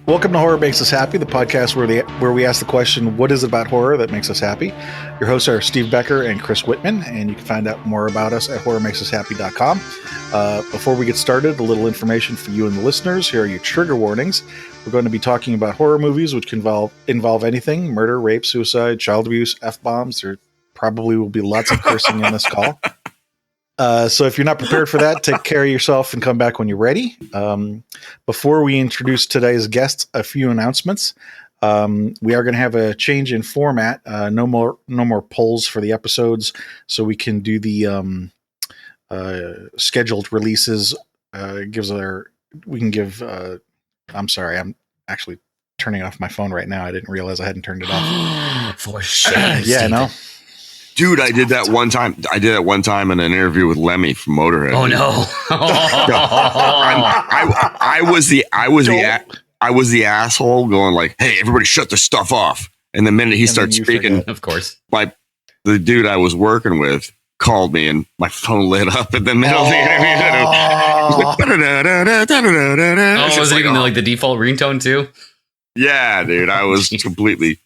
Welcome to Horror Makes Us Happy, the podcast where we ask the question, what is it about horror that makes us happy? Your hosts are Steve Becker and Chris Whitman, and you can find out more about us at horrormakesushappy.com. Before we get started, a little information for you and the listeners. Here are your trigger warnings. We're going to be talking about horror movies, which can involve anything: murder, rape, suicide, child abuse, F-bombs. There probably will be lots of cursing in this call. So if you're not prepared for that, take care of yourself and come back when you're ready. Before we introduce today's guests, a few announcements. We are going to have a change in format. No more polls for the episodes, so we can do the scheduled releases. I'm sorry, I'm actually turning off my phone right now. I didn't realize I hadn't turned it off. For shame. Yeah, no. Dude, I did that one time. I did that one time in an interview with Lemmy from Motorhead. Oh no! I was the asshole going like, "Hey, everybody, shut this stuff off!" And the minute he starts speaking, of course, the dude I was working with called me, and my phone lit up in the middle of the interview. Was it even like the default ringtone too? Yeah, dude, I was completely.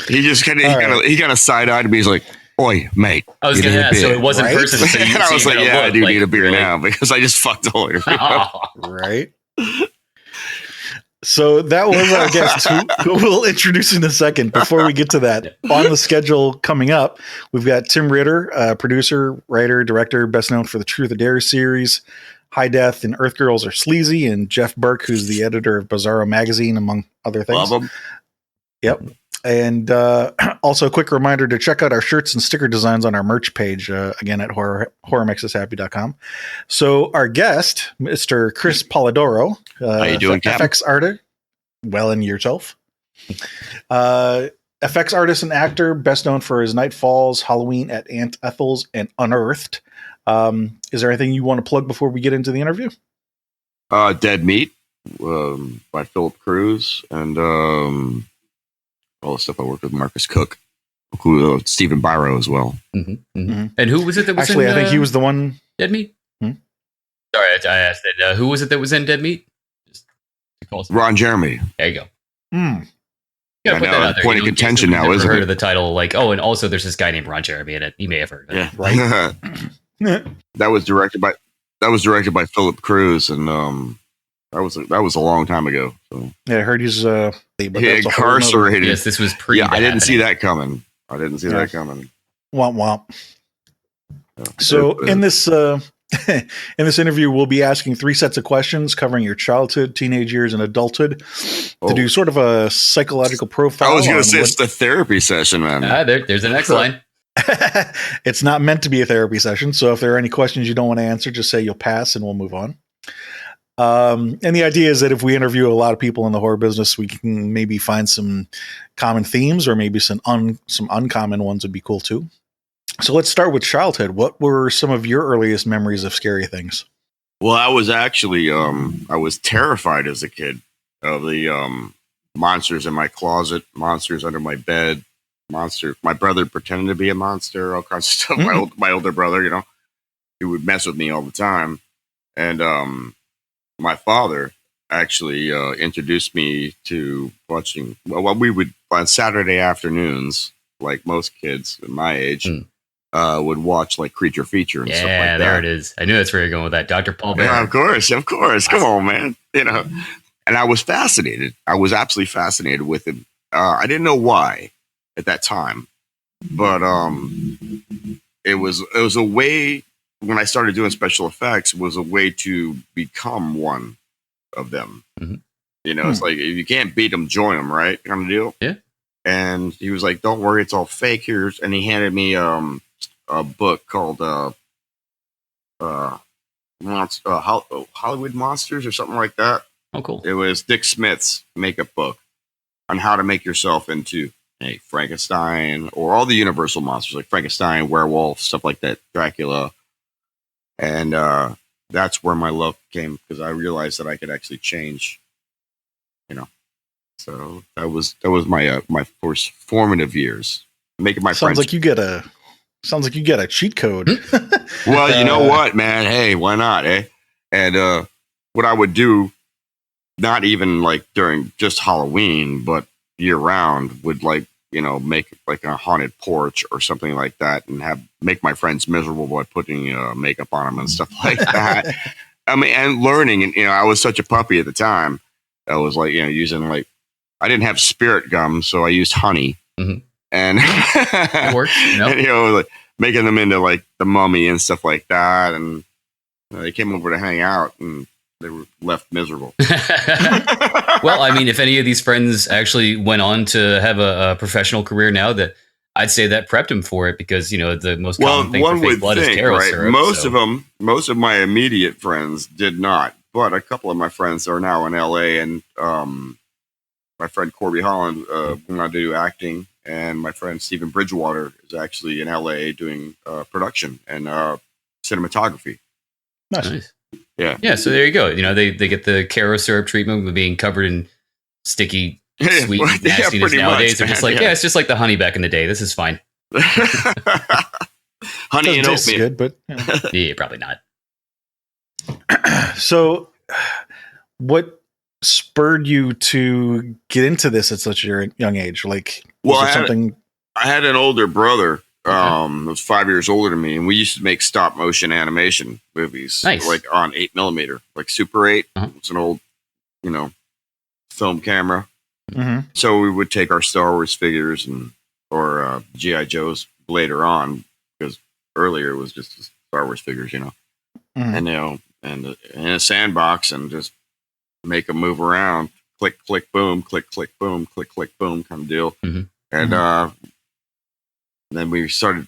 He just kind of side-eyed me. He's like, "Oi, mate." I was going to ask, so it wasn't right? person. So and I was like, "Yeah, I do need a beer now because I just fucked the whole interview." Right. So that was our guest, who we'll introduce in a second. Before we get to that, on the schedule coming up, we've got Tim Ritter, producer, writer, director, best known for the Truth or Dare series, High Death and Earth Girls Are Sleazy, and Jeff Burke, who's the editor of Bizarro magazine, among other things. Love him. Yep. And also a quick reminder to check out our shirts and sticker designs on our merch page, again at horrormakesushappy.com. So our guest, Mr. Chris Polidoro, how you doing, FX artist, well, and yourself, FX artist and actor, best known for his Night Falls, Halloween at Aunt Ethel's, and Unearthed. Is there anything you want to plug before we get into the interview? Dead Meat by Philip Cruz, and all the stuff I worked with Marcus Cook, Stephen Byro as well. Mm-hmm, mm-hmm. And who was it that was actually? I think he was the one. Dead Meat. Sorry, I asked that. Who was it that was in Dead Meat? Ron Jeremy. There you go. Mm. Yeah, put that out there. Point of contention now, isn't heard it? Of the title, like, and also there's this guy named Ron Jeremy in it. You may have heard of it. Right. That was directed by Philip Cruz, and that was a long time ago. So. Yeah, I heard he's incarcerated. Yes, this was pre. Yeah, I didn't see that coming. Womp womp. Yeah. So in this in this interview, we'll be asking 3 sets of questions covering your childhood, teenage years, and adulthood to do sort of a psychological profile. I was going to say it's the therapy session, man. There's the next line. It's not meant to be a therapy session, so if there are any questions you don't want to answer, just say you'll pass and we'll move on. And the idea is that if we interview a lot of people in the horror business, we can maybe find some common themes, or maybe some uncommon ones would be cool too. So let's start with childhood. What were some of your earliest memories of scary things? Well, I was actually I was terrified as a kid of the monsters in my closet, monsters under my bed, my brother pretended to be a monster, all kinds of stuff. My older brother, he would mess with me all the time, and my father actually introduced me to watching. Well, we would on Saturday afternoons, like most kids my age, would watch like Creature Feature and stuff like that. Yeah, there it is. I knew that's where you're going with that, Dr. Paul Bear. Yeah, of course. Come on, man. And I was fascinated. I was absolutely fascinated with him. I didn't know why at that time, but it was a way. When I started doing special effects, was a way to become one of them. Mm-hmm. It's like, if you can't beat them, join them, right? Kind of deal. Yeah. And he was like, "Don't worry, it's all fake." And he handed me a book called Hollywood Monsters or something like that. Oh, cool. It was Dick Smith's makeup book on how to make yourself into a Frankenstein or all the Universal monsters like Frankenstein, werewolf, stuff like that, Dracula. And that's where my love came, because I realized that I could actually change, So that was my first formative years, making my Sounds like you get a cheat code. Well, you know what, man? Hey, why not? And what I would do not even like during just Halloween, but year round, would like, make like a haunted porch or something like that, and make my friends miserable by putting makeup on them and stuff like that. I mean, and learning, and I was such a puppy at the time. I was like, using like, I didn't have spirit gum, so I used honey, and it works. Nope. And, like making them into like the Mummy and stuff like that, and they came over to hang out, and they were left miserable. Well, I mean, if any of these friends actually went on to have a professional career now, that I'd say that prepped them for it, because the most common thing for fake blood is Caro syrup. Most of my immediate friends did not, but a couple of my friends are now in LA, and my friend Corby Holland went on to do acting, and my friend Stephen Bridgewater is actually in LA doing production and cinematography. Nice. Yeah. So there you go. They get the Caro syrup treatment with being covered in sticky, sweet nastiness nowadays. They're just like, it's just like the honey back in the day. This is fine. Honey and oatmeal. Good, but yeah, probably not. So, what spurred you to get into this at such a young age? Like, I had an older brother. Was 5 years older than me, and we used to make stop motion animation movies, like on 8mm, like Super 8. It's an old, film camera. So we would take our Star Wars figures or GI Joes later on, because earlier it was just Star Wars figures, and and in a sandbox, and just make them move around, click, click, boom, click, click, boom, click, click, boom, kind of deal, and then we started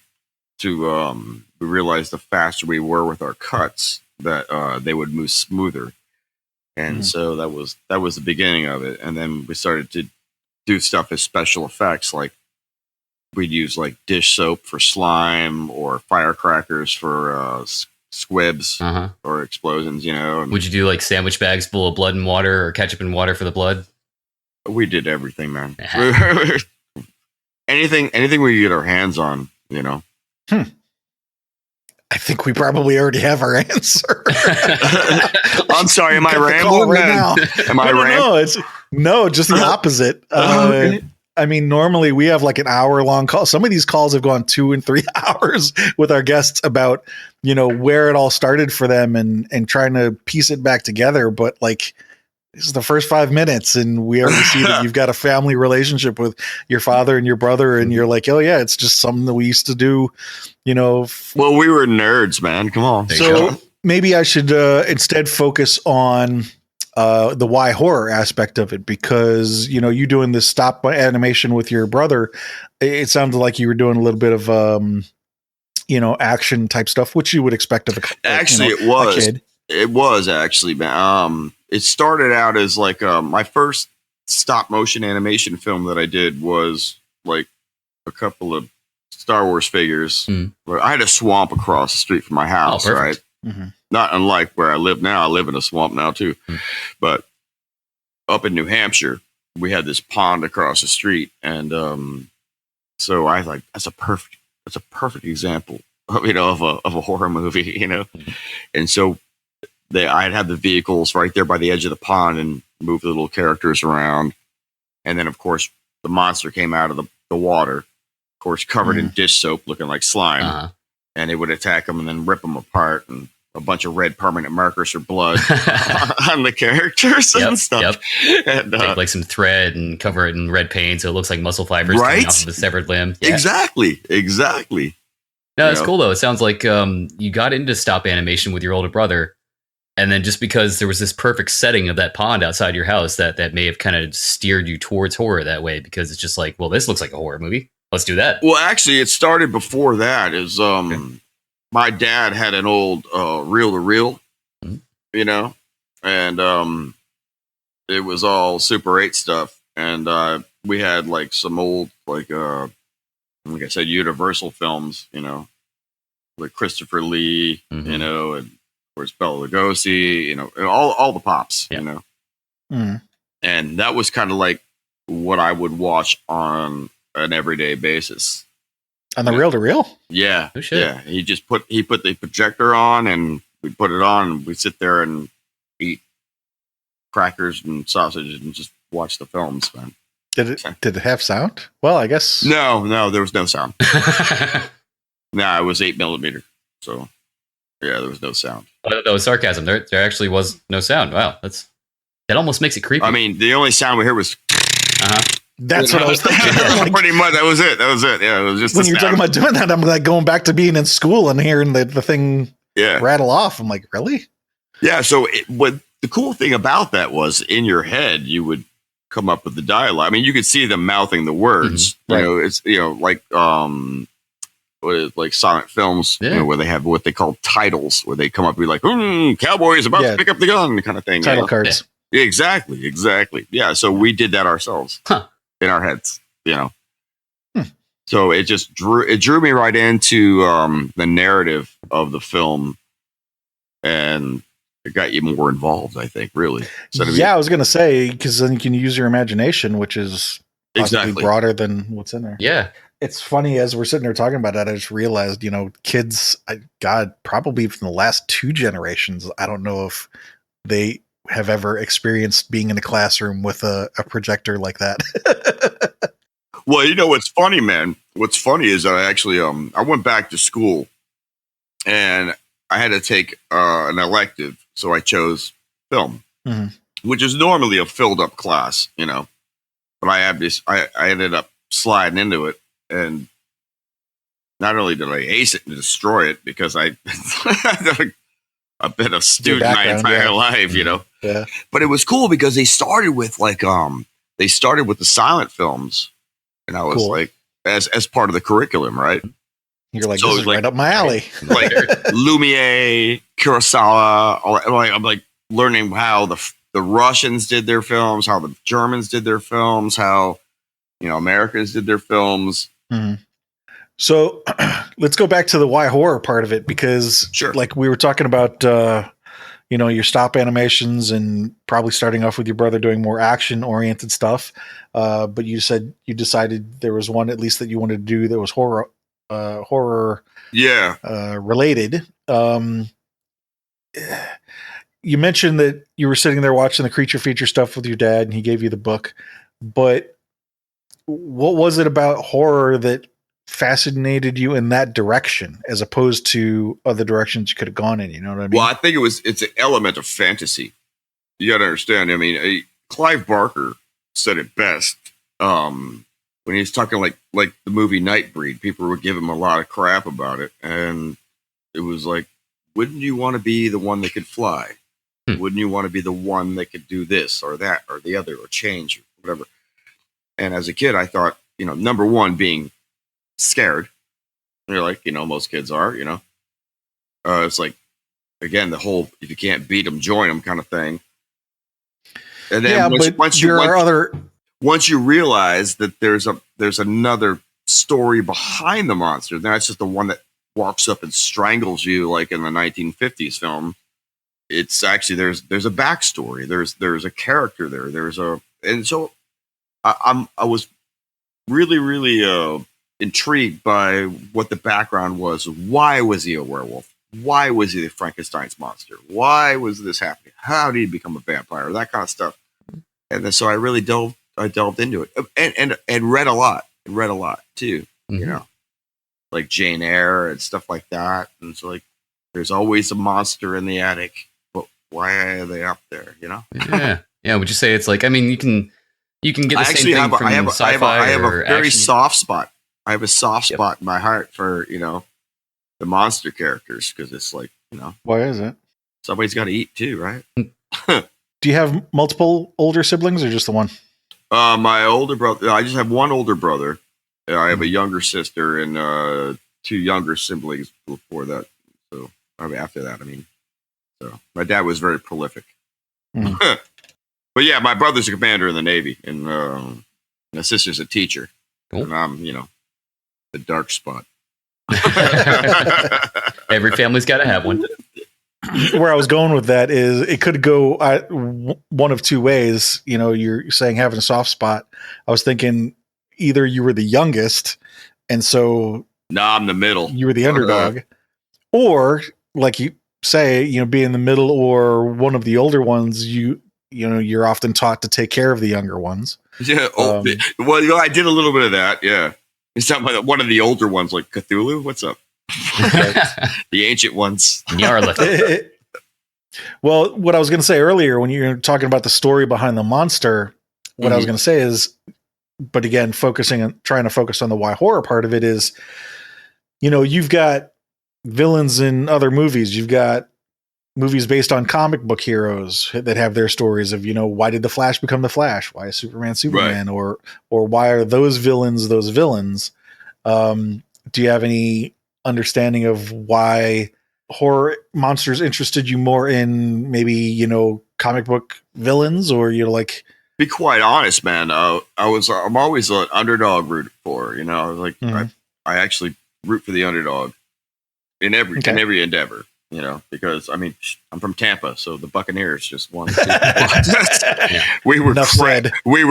to we realized the faster we were with our cuts, that they would move smoother, and so that was the beginning of it. And then we started to do stuff as special effects, like we'd use like dish soap for slime, or firecrackers for squibs or explosions. And would you do like sandwich bags full of blood and water, or ketchup and water for the blood? We did everything, man. Anything we could get our hands on, I think we probably already have our answer. I'm sorry, am I rambling right now? Am I rambling? No, just the opposite. Okay. I mean, normally we have like an hour-long call. Some of these calls have gone 2 and 3 hours with our guests about, where it all started for them, and trying to piece it back together. But like, this is the first 5 minutes, and we already see that you've got a family relationship with your father and your brother, and you're like, oh yeah, it's just something that we used to do, Well, we were nerds, man. Come on. So maybe I should instead focus on the why horror aspect of it, because you doing this stop animation with your brother, it sounded like you were doing a little bit of action type stuff, which you would expect of a kid. It was actually, man. It started out as like my first stop motion animation film that I did was like a couple of Star Wars figures. Where I had a swamp across the street from my house, right? Not unlike where I live now. I live in a swamp now too, but up in New Hampshire, we had this pond across the street, and so I was like, that's a perfect example of a horror movie, and so. I'd have the vehicles right there by the edge of the pond and move the little characters around. And then, of course, the monster came out of the water, of course, covered in dish soap, looking like slime. And it would attack them and then rip them apart. And a bunch of red permanent markers for blood on the characters and stuff. And, take like some thread and cover it in red paint so it looks like muscle fibers coming off of a severed limb. Yeah. Exactly. No, it's cool, though. It sounds like you got into stop animation with your older brother. And then just because there was this perfect setting of that pond outside your house, that may have kind of steered you towards horror that way, because it's just like, well, this looks like a horror movie. Let's do that. Well, actually, it started before that. My dad had an old reel-to-reel, and it was all Super 8 stuff. And we had like some old, like I said, Universal films, like Christopher Lee, and where's Bela Lugosi, all the pops, and that was kind of like what I would watch on an everyday basis. On the reel-to-reel? Yeah. Oh, shit. Yeah. He put the projector on, and we put it on, and we sit there and eat crackers and sausages and just watch the films, man. Did it have sound? Well, I guess. No, there was no sound. No, it was 8mm. So yeah, there was no sound. Oh, that was sarcasm. There actually was no sound. Wow, that almost makes it creepy. I mean, the only sound we heard was. That's what I was thinking. Like, pretty much, that was it. Yeah, it was just. When you're talking about doing that, I'm like going back to being in school and hearing the thing rattle off. I'm like, really? Yeah. So, what the cool thing about that was, in your head, you would come up with the dialogue. I mean, you could see them mouthing the words. Mm-hmm. Right. You know, it's like silent films, where they have what they call titles, where they come up and be like, "Cowboy is about to pick up the gun," kind of thing. Title cards. Yeah. Exactly. Yeah. So we did that ourselves in our heads. So it just drew me right into the narrative of the film, and it got you more involved, I think, really. I was going to say, because then you can use your imagination, which is possibly broader than what's in there. Yeah. It's funny, as we're sitting there talking about that, I just realized, kids, probably even the last 2 generations, I don't know if they have ever experienced being in a classroom with a projector like that. Well, what's funny, man? What's funny is I actually, I went back to school and I had to take an elective. So I chose film, which is normally a filled up class, but I ended up sliding into it. And not only did I ace it and destroy it, because I had a bit of student my entire life, Yeah. But it was cool because they started with the silent films, and I was like, as part of the curriculum, right? You're like, so this is right up my alley. Like Lumiere, Kurosawa, I'm like learning how the Russians did their films, how the Germans did their films, how Americans did their films. Mm-hmm. So let's go back to the why horror part of it, because like we were talking about, your stop animations and probably starting off with your brother doing more action oriented stuff. But you said you decided there was one at least that you wanted to do that was horror related. You mentioned that you were sitting there watching the creature feature stuff with your dad and he gave you the book, but what was it about horror that fascinated you in that direction as opposed to other directions you could have gone in? You know what I mean? Well, I think it's an element of fantasy. You got to understand. I mean, Clive Barker said it best when he was talking like the movie Nightbreed. People would give him a lot of crap about it, and it was like, wouldn't you want to be the one that could fly? Wouldn't you want to be the one that could do this or that or the other or change or whatever? And as a kid, I thought, number one, being scared. You're like, most kids are, it's like, again, the whole, if you can't beat them, join them kind of thing. And then once you realize that there's another story behind the monster, then it's just the one that walks up and strangles you, like in the 1950s film. It's actually, there's a backstory. There's a character there. And so I was really, really intrigued by what the background was. Why was he a werewolf? Why was he the Frankenstein's monster? Why was this happening? How did he become a vampire? That kind of stuff. And then so I really delved into it and read a lot too. Mm-hmm. Like Jane Eyre and stuff like that. And so like, there's always a monster in the attic, but why are they up there? Yeah. Would you say it's like? I mean, you can get the same thing from sci-fi. I have a very action. soft spot. I have a soft spot in my heart for the monster characters, because it's like why is it? Somebody's got to eat too, right? Do you have multiple older siblings or just the one? My older brother. I just have one older brother. I have a younger sister and 2 younger siblings before that. So after that, so my dad was very prolific. Mm. But yeah, my brother's a commander in the Navy, and my sister's a teacher, cool. And I'm the dark spot. Every family's got to have one. Where I was going with that is it could go one of 2 ways. You're saying having a soft spot. I was thinking either you were the youngest, and so I'm the middle. You were the underdog, or like you say, being the middle or one of the older ones, you you're often taught to take care of the younger ones. Yeah. Well, I did a little bit of that. Yeah. It's not like one of the older ones, like Cthulhu. What's up? The ancient ones. Well, what I was going to say earlier, when you were talking about the story behind the monster, what I was going to say is, but again, trying to focus on the why horror part of it is, you've got villains in other movies. You've got movies based on comic book heroes that have their stories of, why did the Flash become the Flash? Why is Superman? Right. Or why are those villains those villains? Do you have any understanding of why horror monsters interested you more in maybe, comic book villains, or you're like, be quite honest, man. I'm always an underdog rooted for, I actually root for the underdog in every endeavor. Because I'm from Tampa, so the Buccaneers just won. We were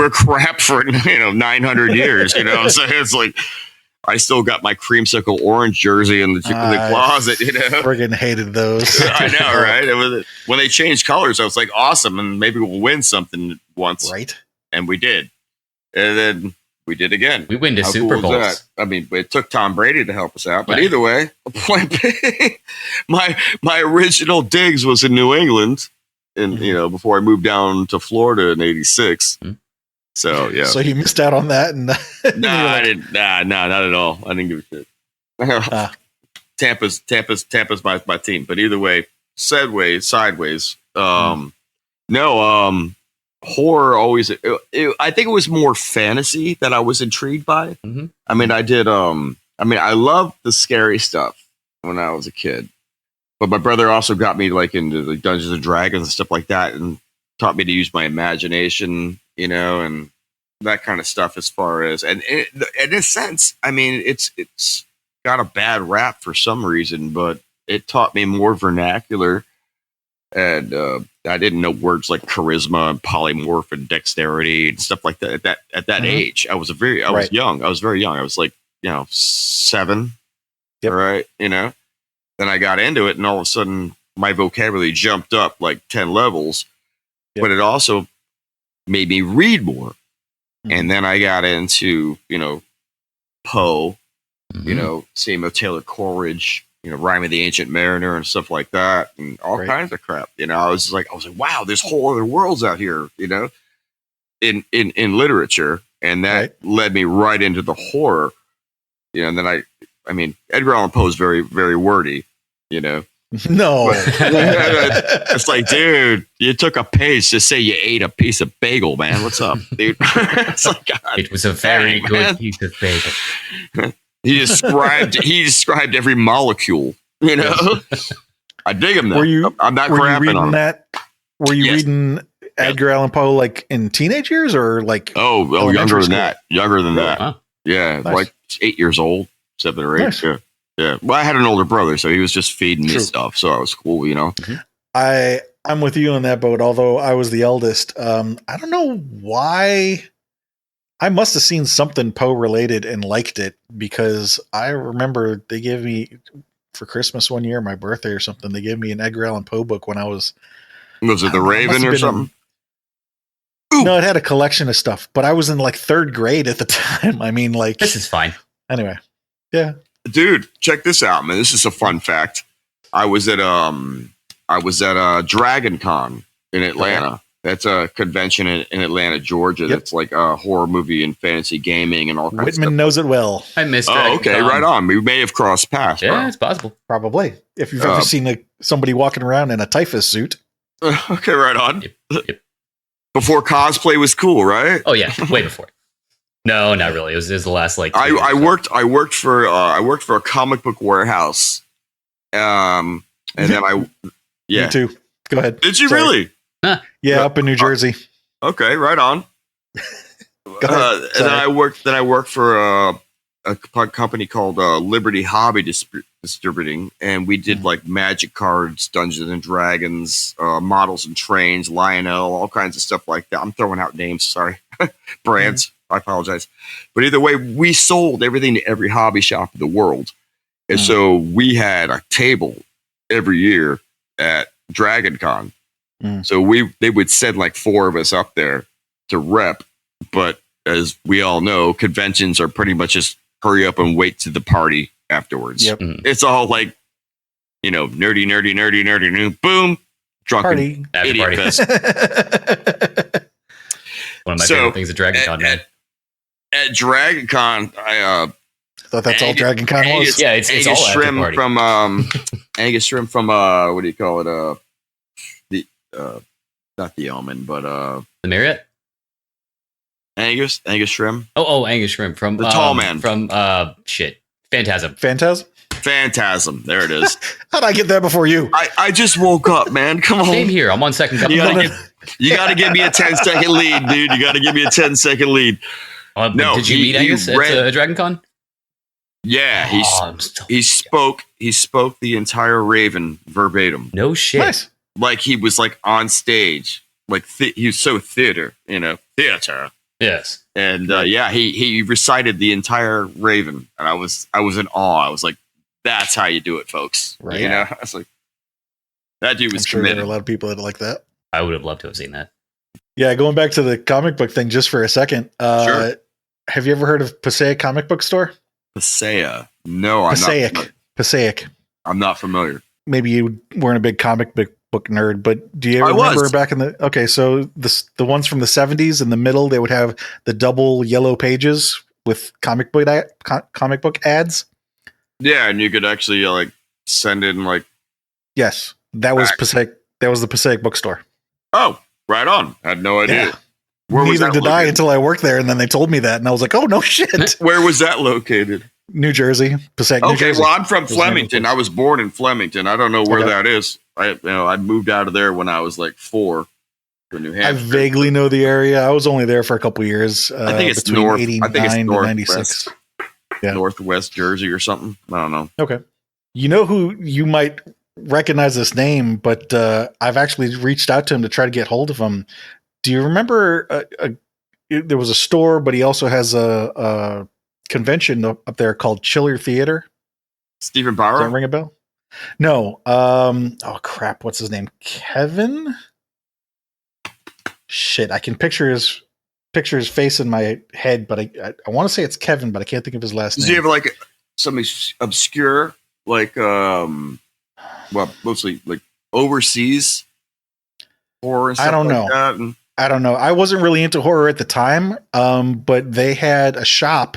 crap for 900 years. So it's like I still got my creamsicle orange jersey in the closet. Friggin' hated those. I know, right? When they changed colors, I was like, awesome, and maybe we'll win something once, right? And we did, and then we did again. We win the Super Bowls. It took Tom Brady to help us out. But either way, my original digs was in New England, and before I moved down to Florida in '86. Mm-hmm. So yeah. So you missed out on that, and I didn't. Nah, not at all. I didn't give a shit. Tampa's my team. But either way, sideways. Horror always. I think it was more fantasy that I was intrigued by. Mm-hmm. I loved the scary stuff when I was a kid, but my brother also got me like into the Dungeons and Dragons and stuff like that, and taught me to use my imagination, and that kind of stuff. As far as in a sense, it's got a bad rap for some reason, but it taught me more vernacular. And I didn't know words like charisma and polymorph and dexterity and stuff like that at that age. I was very young. I was like, 7. Yep. Right. Then I got into it, and all of a sudden my vocabulary jumped up like 10 levels, but it also made me read more. Mm-hmm. And then I got into, Poe, Samuel Taylor Coleridge, Rhyme of the Ancient Mariner and stuff like that, and all kinds of crap. I was like, wow, there's whole other worlds out here, in literature, and that led me right into the horror. And then Edgar Allan Poe is very, very wordy. No, it's like, dude, you took a page to say you ate a piece of bagel, man. What's up, dude? It's like, God, it was a very good piece of bagel. He described every molecule, I dig him though. I'm not crapping on that. Were you reading Edgar Allan Poe like in teenage years, or like younger than that? Huh? Yeah, nice. Like 8 years old, 7 or 8. Nice. Yeah. Well, I had an older brother, so he was just feeding me stuff, so I was cool, Mm-hmm. I'm with you on that boat. Although I was the eldest, I don't know why. I must have seen something Poe related and liked it, because I remember they gave me for Christmas one year, my birthday or something. They gave me an Edgar Allan Poe book when I was. Was it The Raven or something? No, it had a collection of stuff, but I was in like 3rd grade at the time. This is fine. Anyway, yeah, dude, check this out, man. This is a fun fact. I was at Dragon Con in Atlanta. That's a convention in Atlanta, Georgia. That's like a horror movie and fantasy gaming and all kinds of stuff. Whitman knows it well. I missed it. Oh, okay, right on. We may have crossed paths. Yeah, bro. it's possible. Probably. If you've ever seen somebody walking around in a typhus suit. Okay, right on. Yep. Before cosplay was cool, right? Oh yeah, way before. No, not really. It was the last like. I worked for a comic book warehouse. And then Me too. Go ahead. Did you really? Yeah, up in New Jersey. Okay, right on. And then I worked for a company called Liberty Hobby Distributing, and we did like Magic cards, Dungeons and Dragons, models and trains, Lionel, all kinds of stuff like that. I'm throwing out names, sorry, brands. I apologize, but either way, we sold everything to every hobby shop in the world, and so we had a table every year at Dragon Con. So they would send like 4 of us up there to rep. But as we all know, conventions are pretty much just hurry up and wait to the party afterwards. Yep. It's all like, nerdy, boom, drunken Party. idiot fest. One of my favorite things at Dragon Con, man. At Dragon Con, I thought that's all Dragon Con was. Yeah, it's all after shrimp party. from Angus shrimp from what do you call it? Not the Omen, but The Marriott? Angus shrimp. Oh, Angus shrimp from the tall man from Phantasm. Phantasm. There it is. How'd I get that before you? I just woke up, man. Come on. Same here. I'm on second cup. You gotta give me a 10-second lead, dude. You gotta give me a 10-second lead. No, did you meet Angus at Dragon Con? Yeah, he spoke the entire Raven verbatim. No shit. Nice. Like he was like on stage, like he was so theater. Yes. And he recited the entire Raven, and I was in awe. I was like, "That's how you do it, folks." Right. I was like, that dude was I'm sure committed. there are a lot of people that like that. I would have loved to have seen that. Yeah, going back to the comic book thing just for a second. Sure. Have you ever heard of Passaic Comic Book Store? Passaic. No, Passaic. I'm not familiar. Maybe you weren't a big comic book nerd, but do you ever remember back in the... Okay, so the ones from the 70s in the middle, they would have the double yellow pages with comic book ads. Yeah, and you could actually like send in like... Yes, that was Passaic. That was the Passaic bookstore. Oh, right on. I had no idea. Yeah. Neither did I until I worked there, and then they told me that, and I was like, "Oh no, shit!" Where was that located? New Jersey, Passaic. New Jersey. Well, I'm from Flemington. I was born in Flemington. I don't know where that is. I moved out of there when I was like 4 to New Hampshire. I vaguely know the area. I was only there for a couple of years. I think it's between north. 89 I think it's to northwest. 96. Yeah. Northwest Jersey or something. I don't know. Okay. You know who you might recognize this name, but I've actually reached out to him to try to get hold of him. Do you remember there was a store, but he also has a convention up there called Chiller Theater? Stephen Bauer? Does that ring a bell? No. Oh crap! What's his name? Kevin? Shit! I can picture his face in my head, but I want to say it's Kevin, but I can't think of his last name. Does he have like something obscure, like mostly like overseas horror and stuff? I don't like know. That? I don't know. I wasn't really into horror at the time, but they had a shop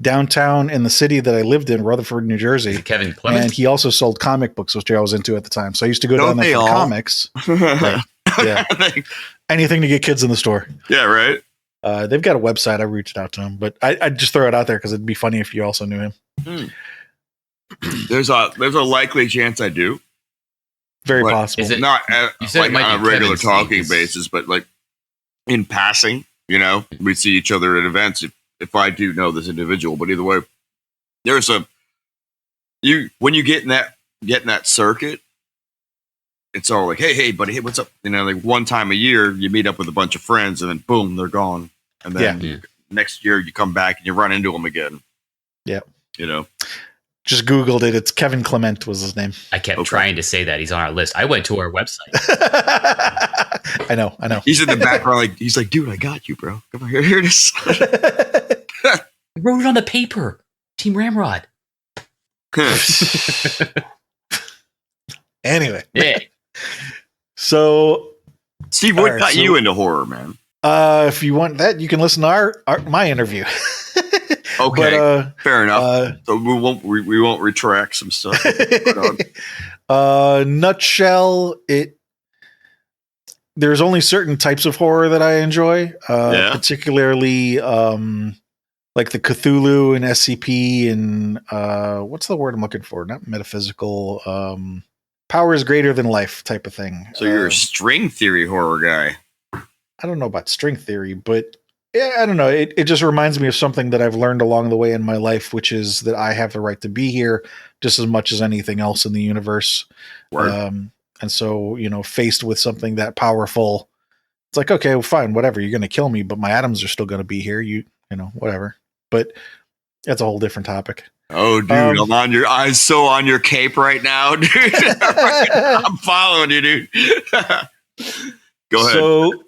downtown in the city that I lived in, Rutherford, New Jersey. Kevin Clement? And he also sold comic books, which I was into at the time. So I used to go down there for comics. Right. Yeah. Anything to get kids in the store. Yeah, right. They've got a website. I reached out to him, but I'd just throw it out there because it'd be funny if you also knew him. There's a likely chance I do. Very possible. Is it not like on a regular talking basis, but like in passing, we see each other at events if I do know this individual. But either way, when you get in that circuit, it's all like, hey, buddy, hey, what's up? Like one time a year you meet up with a bunch of friends and then boom, they're gone. And then next year you come back and you run into them again. Yeah. Just Googled it. It's Kevin Clement was his name. I kept trying to say that. He's on our list. I went to our website. I know. He's in the background. He's like, dude, I got you, bro. Come on, here it is. I wrote it on the paper. Team Ramrod. Anyway. Yeah. So, Steve, what got you into horror, man? If you want that, you can listen to my interview. Okay, but, fair enough. So we won't retract some stuff. Nutshell, there's only certain types of horror that I enjoy, particularly like the Cthulhu and SCP and what's the word I'm looking for? Not metaphysical. Power is greater than life type of thing. So you're a string theory horror guy. I don't know about string theory, but yeah, I don't know. It just reminds me of something that I've learned along the way in my life, which is that I have the right to be here just as much as anything else in the universe. And so, faced with something that powerful, it's like, okay, well, fine, whatever. You're going to kill me, but my atoms are still going to be here. Whatever. But that's a whole different topic. Oh, dude, I'm so on your cape right now, dude. I'm following you, dude. Go ahead. So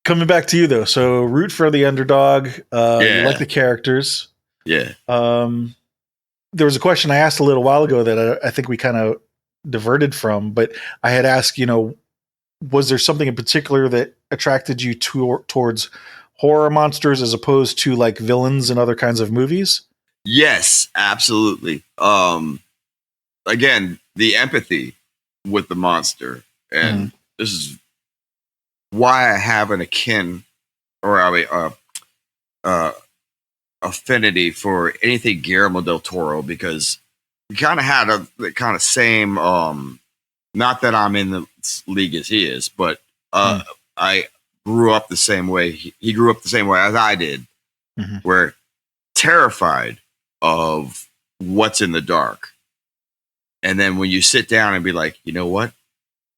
coming back to you though, so root for the underdog. You like the characters. Yeah. There was a question I asked a little while ago that I think we kind of diverted from, but I had asked, was there something in particular that attracted you towards horror monsters as opposed to like villains and other kinds of movies? Yes, absolutely. Again, the empathy with the monster, and this is why I have an akin or affinity for anything Guillermo del Toro, because we kind of had the kind of same. Not that I'm in the league as he is, but I grew up the same way. He grew up the same way as I did, where terrified of what's in the dark. And then when you sit down and be like, you know what?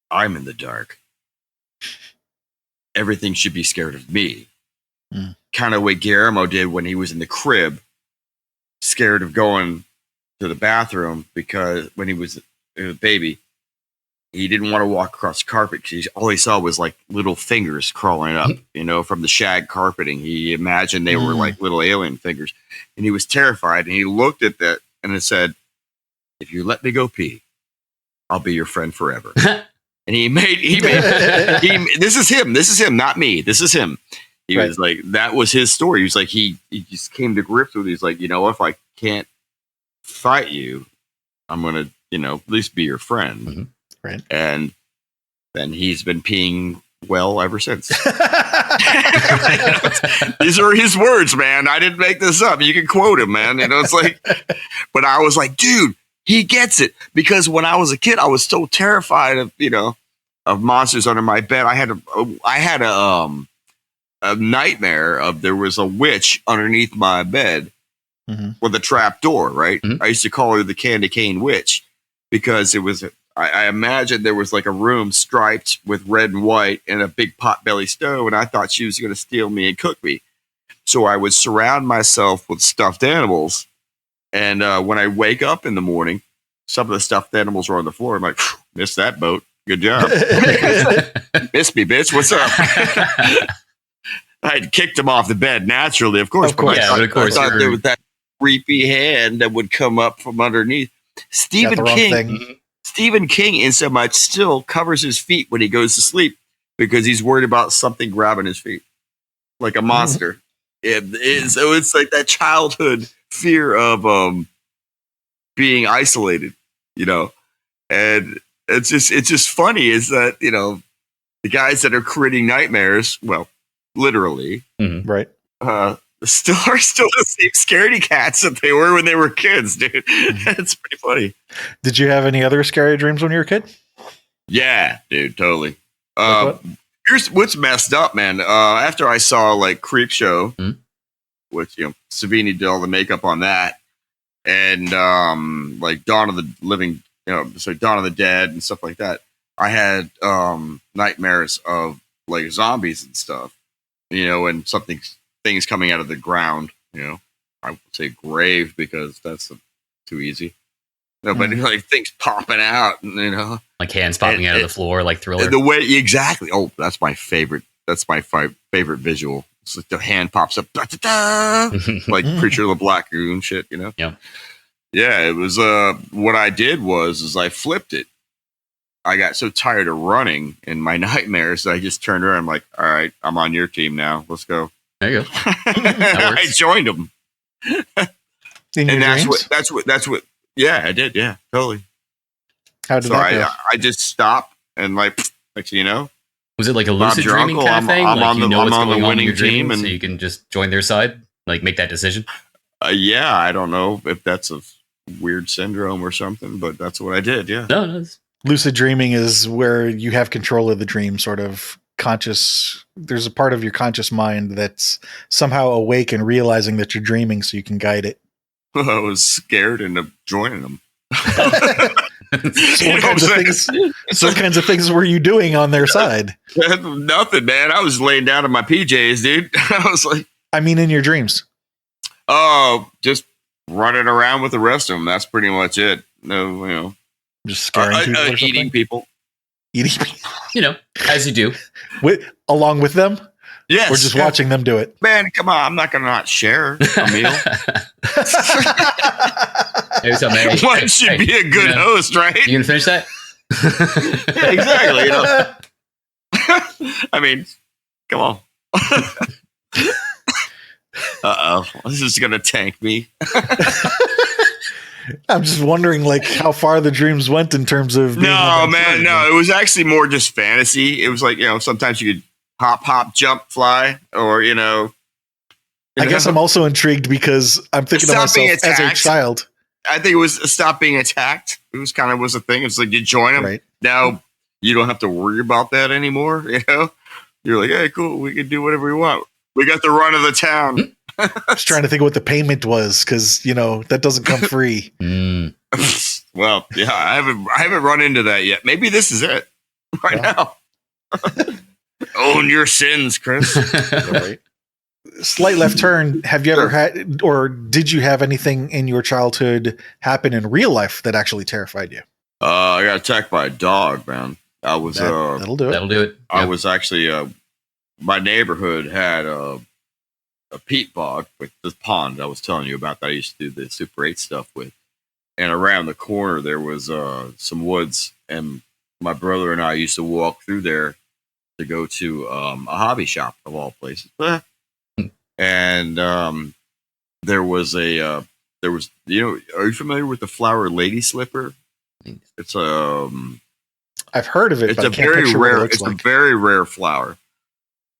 I'm in the dark. Everything should be scared of me. Kind of what Guillermo did when he was in the crib, scared of going to the bathroom because when he was a baby, he didn't want to walk across the carpet because all he saw was like little fingers crawling up, from the shag carpeting. He imagined they were like little alien fingers, and he was terrified. And he looked at that and it said, "If you let me go pee, I'll be your friend forever." And he made this is him, not me. This is him. He was like, that was his story. He was like, he just came to grips with it. He's like, if I can't fight you, I'm going to, at least be your friend. Right. And then he's been peeing well ever since. These are his words, man. I didn't make this up. You can quote him, man. It's like, but I was like, dude, he gets it. Because when I was a kid, I was so terrified of, of monsters under my bed. I had a nightmare of there was a witch underneath my bed with a trap door, right? I used to call her the Candy Cane Witch because it was, I imagined there was like a room striped with red and white and a big potbelly stove, and I thought she was going to steal me and cook me. So I would surround myself with stuffed animals, and when I wake up in the morning, some of the stuffed animals were on the floor. I'm like, missed that boat. Good job. Missed me, bitch. What's up? I had kicked him off the bed naturally, of course. I thought there was that creepy hand that would come up from underneath. Stephen King, in so much, still covers his feet when he goes to sleep because he's worried about something grabbing his feet, like a monster. So it's like that childhood fear of being isolated, and it's just funny is that the guys that are creating nightmares, well, literally, right, still the same scaredy cats that they were when they were kids, dude. That's pretty funny. Did you have any other scary dreams when you were a kid? Yeah, dude, totally. Like Here's what's messed up, man. After I saw like Creep Show, which Savini did all the makeup on that, and like Dawn of the Living, Dawn of the Dead and stuff like that. I had nightmares of like zombies and stuff, and things coming out of the ground. I would say grave because that's too easy. No, but like things popping out, like hands popping out of the floor, like Thriller. The way exactly. Oh, that's my favorite. That's my favorite visual. It's like the hand pops up, da, da, da, like Preacher of the Black Lagoon shit. Yeah. Yeah, it was. What I did was I flipped it. I got so tired of running in my nightmares that I just turned around. I'm like, all right, I'm on your team now. Let's go. There you go. I joined them. And that's what. Yeah, I did. Yeah, totally. How did that go? I just stopped and like was it like a lucid dreaming kind of thing? I'm on the winning team, and so you can just join their side, like make that decision. Yeah, I don't know if that's a weird syndrome or something, but that's what I did. Yeah. No. Lucid dreaming is where you have control of the dream, sort of conscious. There's a part of your conscious mind that's somehow awake and realizing that you're dreaming, so you can guide it. I was scared into joining them. So what kinds of things were you doing on their side? Nothing, man. I was laying down in my PJs, dude. I was like, in your dreams. Oh, just running around with the rest of them. That's pretty much it. No, just scaring people or something? Eating people. Eating people. as you do. Along with them? Yes. Or just watching them do it? Man, come on. I'm not going to not share a meal. One should be a good host, right? You going to finish that? Yeah, exactly. I mean, come on. Uh-oh. This is going to tank me. I'm just wondering, like, how far the dreams went in terms of. No, man, no. It was actually more just fantasy. It was like, sometimes you could hop, jump, fly, or, I guess I'm also intrigued because I'm thinking to myself as a child. I think it was stop being attacked. It was kind of was a thing. It's like you join them. Right. Now you don't have to worry about that anymore. You're like, hey, cool. We can do whatever we want. We got the run of the town. I was trying to think of what the payment was because that doesn't come free. Well, yeah, I haven't run into that yet. Maybe this is it now. Own your sins, Chris. Right. Slight left turn. Have you ever had, or did you have anything in your childhood happen in real life that actually terrified you? I got attacked by a dog, man. I was that'll do it. That'll do it. I was actually my neighborhood had a peat bog with the pond I was telling you about that I used to do the Super 8 stuff with. And around the corner there was some woods, and my brother and I used to walk through there to go to a hobby shop of all places. And there was are you familiar with the flower lady slipper? It's I've heard of it. It's a very rare. It's a very rare flower,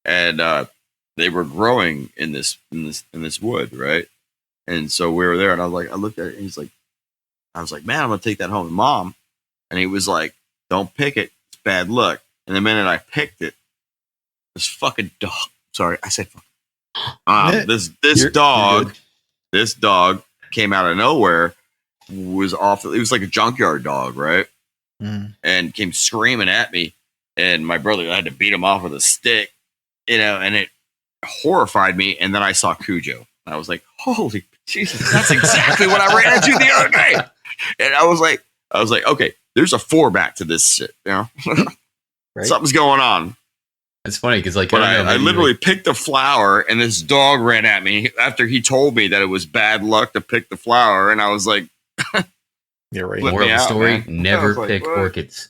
and they were growing in this wood, right? And so we were there, and I looked at it, and I was like, man, I'm gonna take that home to Mom. And he was like, don't pick it, it's bad luck. And the minute I picked it, this fucking dog. Sorry, I said fuck. This dog came out of nowhere. Was awful. It was like a junkyard dog, right? And came screaming at me, and my brother had to beat him off with a stick, and it horrified me. And then I saw Cujo. I was like, holy Jesus, that's exactly what I ran into the other day. And I was like, okay, there's a 4-back to this shit, Right? Something's going on. It's funny because I literally picked a flower, and this dog ran at me after he told me that it was bad luck to pick the flower, and I was like, "You're right." Moral of the story: never pick orchids.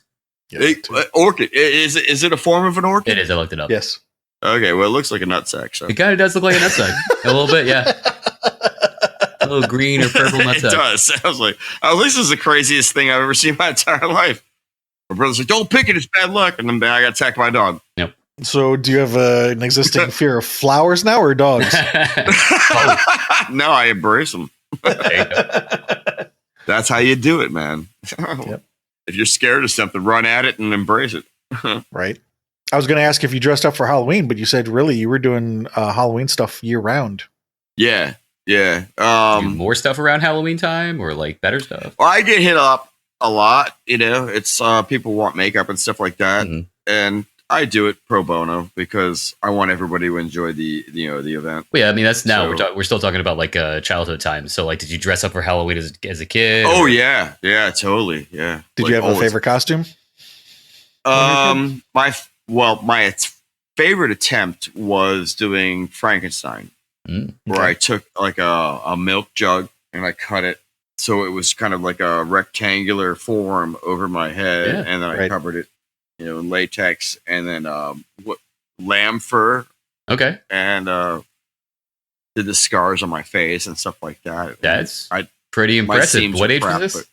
Orchid is it a form of an orchid? It is. I looked it up. Yes. Okay. Well, it looks like a nutsack. So it kind of does look like a nutsack. A little bit, yeah. A little green or purple nutsack. It does. I was like, this is the craziest thing I've ever seen in my entire life. My brother's like, don't pick it, it's bad luck. And then I got attacked by a dog. Yep. So do you have an existing fear of flowers now or dogs? No, I embrace them. That's how you do it, man. Yep. If you're scared of something, run at it and embrace it. Right. I was going to ask if you dressed up for Halloween, but you said really you were doing Halloween stuff year round. Yeah. Yeah. Do more stuff around Halloween time or like better stuff? Well, I get hit up a lot. It's people want makeup and stuff like that. Mm-hmm. And I do it pro bono because I want everybody to enjoy the event. Well, yeah, I mean that's now we're still talking about like childhood time. So like, did you dress up for Halloween as a kid? Oh yeah, totally, yeah. Did you have a favorite costume? My favorite attempt was doing Frankenstein, where I took like a milk jug and I cut it so it was kind of like a rectangular form over my head, and then I covered it. In latex, and then lamb fur. Okay. And did the scars on my face and stuff like that. That's pretty impressive. What age was this?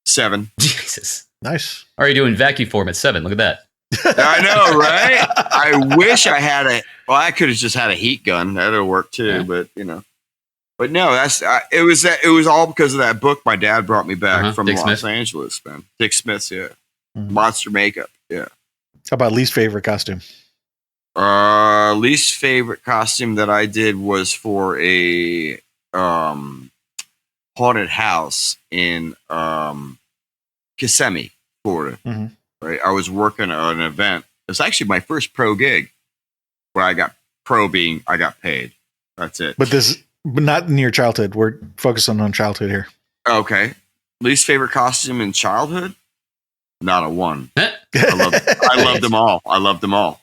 7. Jesus. Nice. Are you doing vacuum form at 7? Look at that. I know, right? I wish I had I could have just had a heat gun. That would have worked too, but But no, it was all because of that book my dad brought me back from Los Angeles, man. Dick Smith's, yeah. Mm-hmm. Monster makeup, yeah. How about least favorite costume? Least favorite costume that I did was for a haunted house in Kissimmee, Florida. Mm-hmm. Right, I was working on an event. It was actually my first pro gig, where I got paid. That's it. But not in your childhood. We're focusing on childhood here. Okay. Least favorite costume in childhood? Not a one. I loved them all. I loved them all.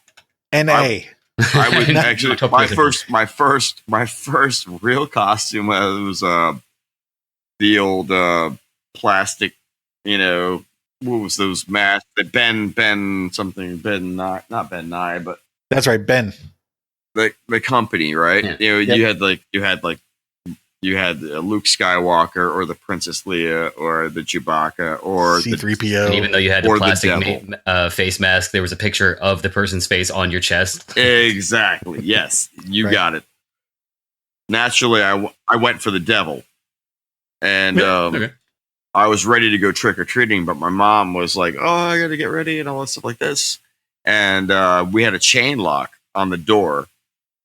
N.A. I would actually my first real costume was the old plastic, what was those masks that not Ben Nye, but that's right, Ben. The company, right? Yeah. You had Luke Skywalker or the Princess Leia or the Chewbacca or C-3PO. And even though you had the plastic face mask, there was a picture of the person's face on your chest. Exactly. Yes, you got it. Naturally, I went for the devil, and Okay. I was ready to go trick or treating, but my mom was like, "Oh, I got to get ready and all that stuff like this," and we had a chain lock on the door,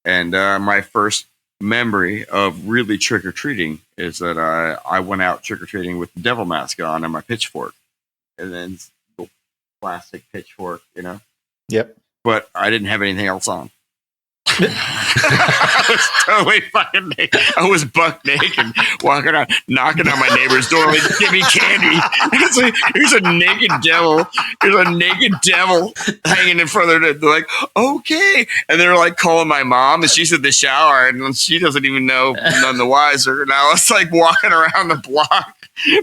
and my first memory of really trick or treating is that I went out trick or treating with the devil mask on and my pitchfork, and then plastic pitchfork, Yep. But I didn't have anything else on. I was totally fucking naked. I was buck naked, walking around, knocking on my neighbor's door, like, give me candy. It's like, here's a naked devil. There's a naked devil hanging in front of their. They're like, okay. And they're like calling my mom, and she's in the shower, and she doesn't even know none the wiser. And I was like walking around the block,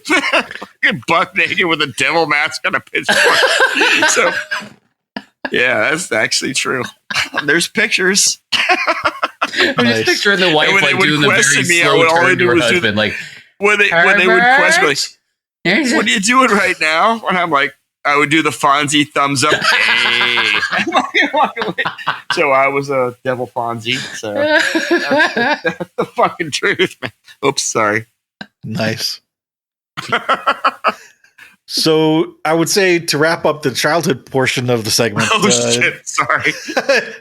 fucking buck naked with a devil mask on a pitchfork. So, yeah, that's actually true. There's pictures. I'm just picturing the wife like doing the very slow turn to her husband, like when they would question me, like, what are you doing right now? And I'm like, I would do the Fonzie thumbs up. Hey. So I was a devil Fonzie. So that's the fucking truth, man. Oops, sorry. Nice. So I would say to wrap up the childhood portion of the segment. Oh shit! Sorry.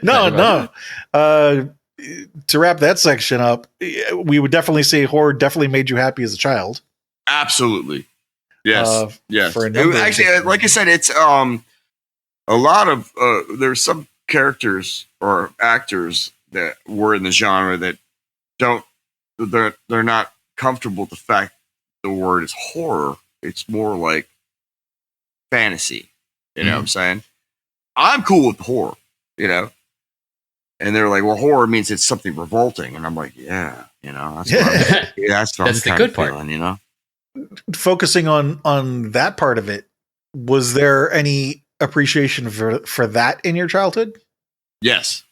No. To wrap that section up, we would definitely say horror definitely made you happy as a child. Absolutely. Yes. Yes. Actually, like I said, it's a lot of there's some characters or actors that were in the genre that they're not comfortable with the fact the word is horror. It's more like fantasy. You know what I'm saying? I'm cool with horror, And they're like, well, horror means it's something revolting. And I'm like, yeah, that's the good part. Feeling, Focusing on that part of it, was there any appreciation for that in your childhood? Yes.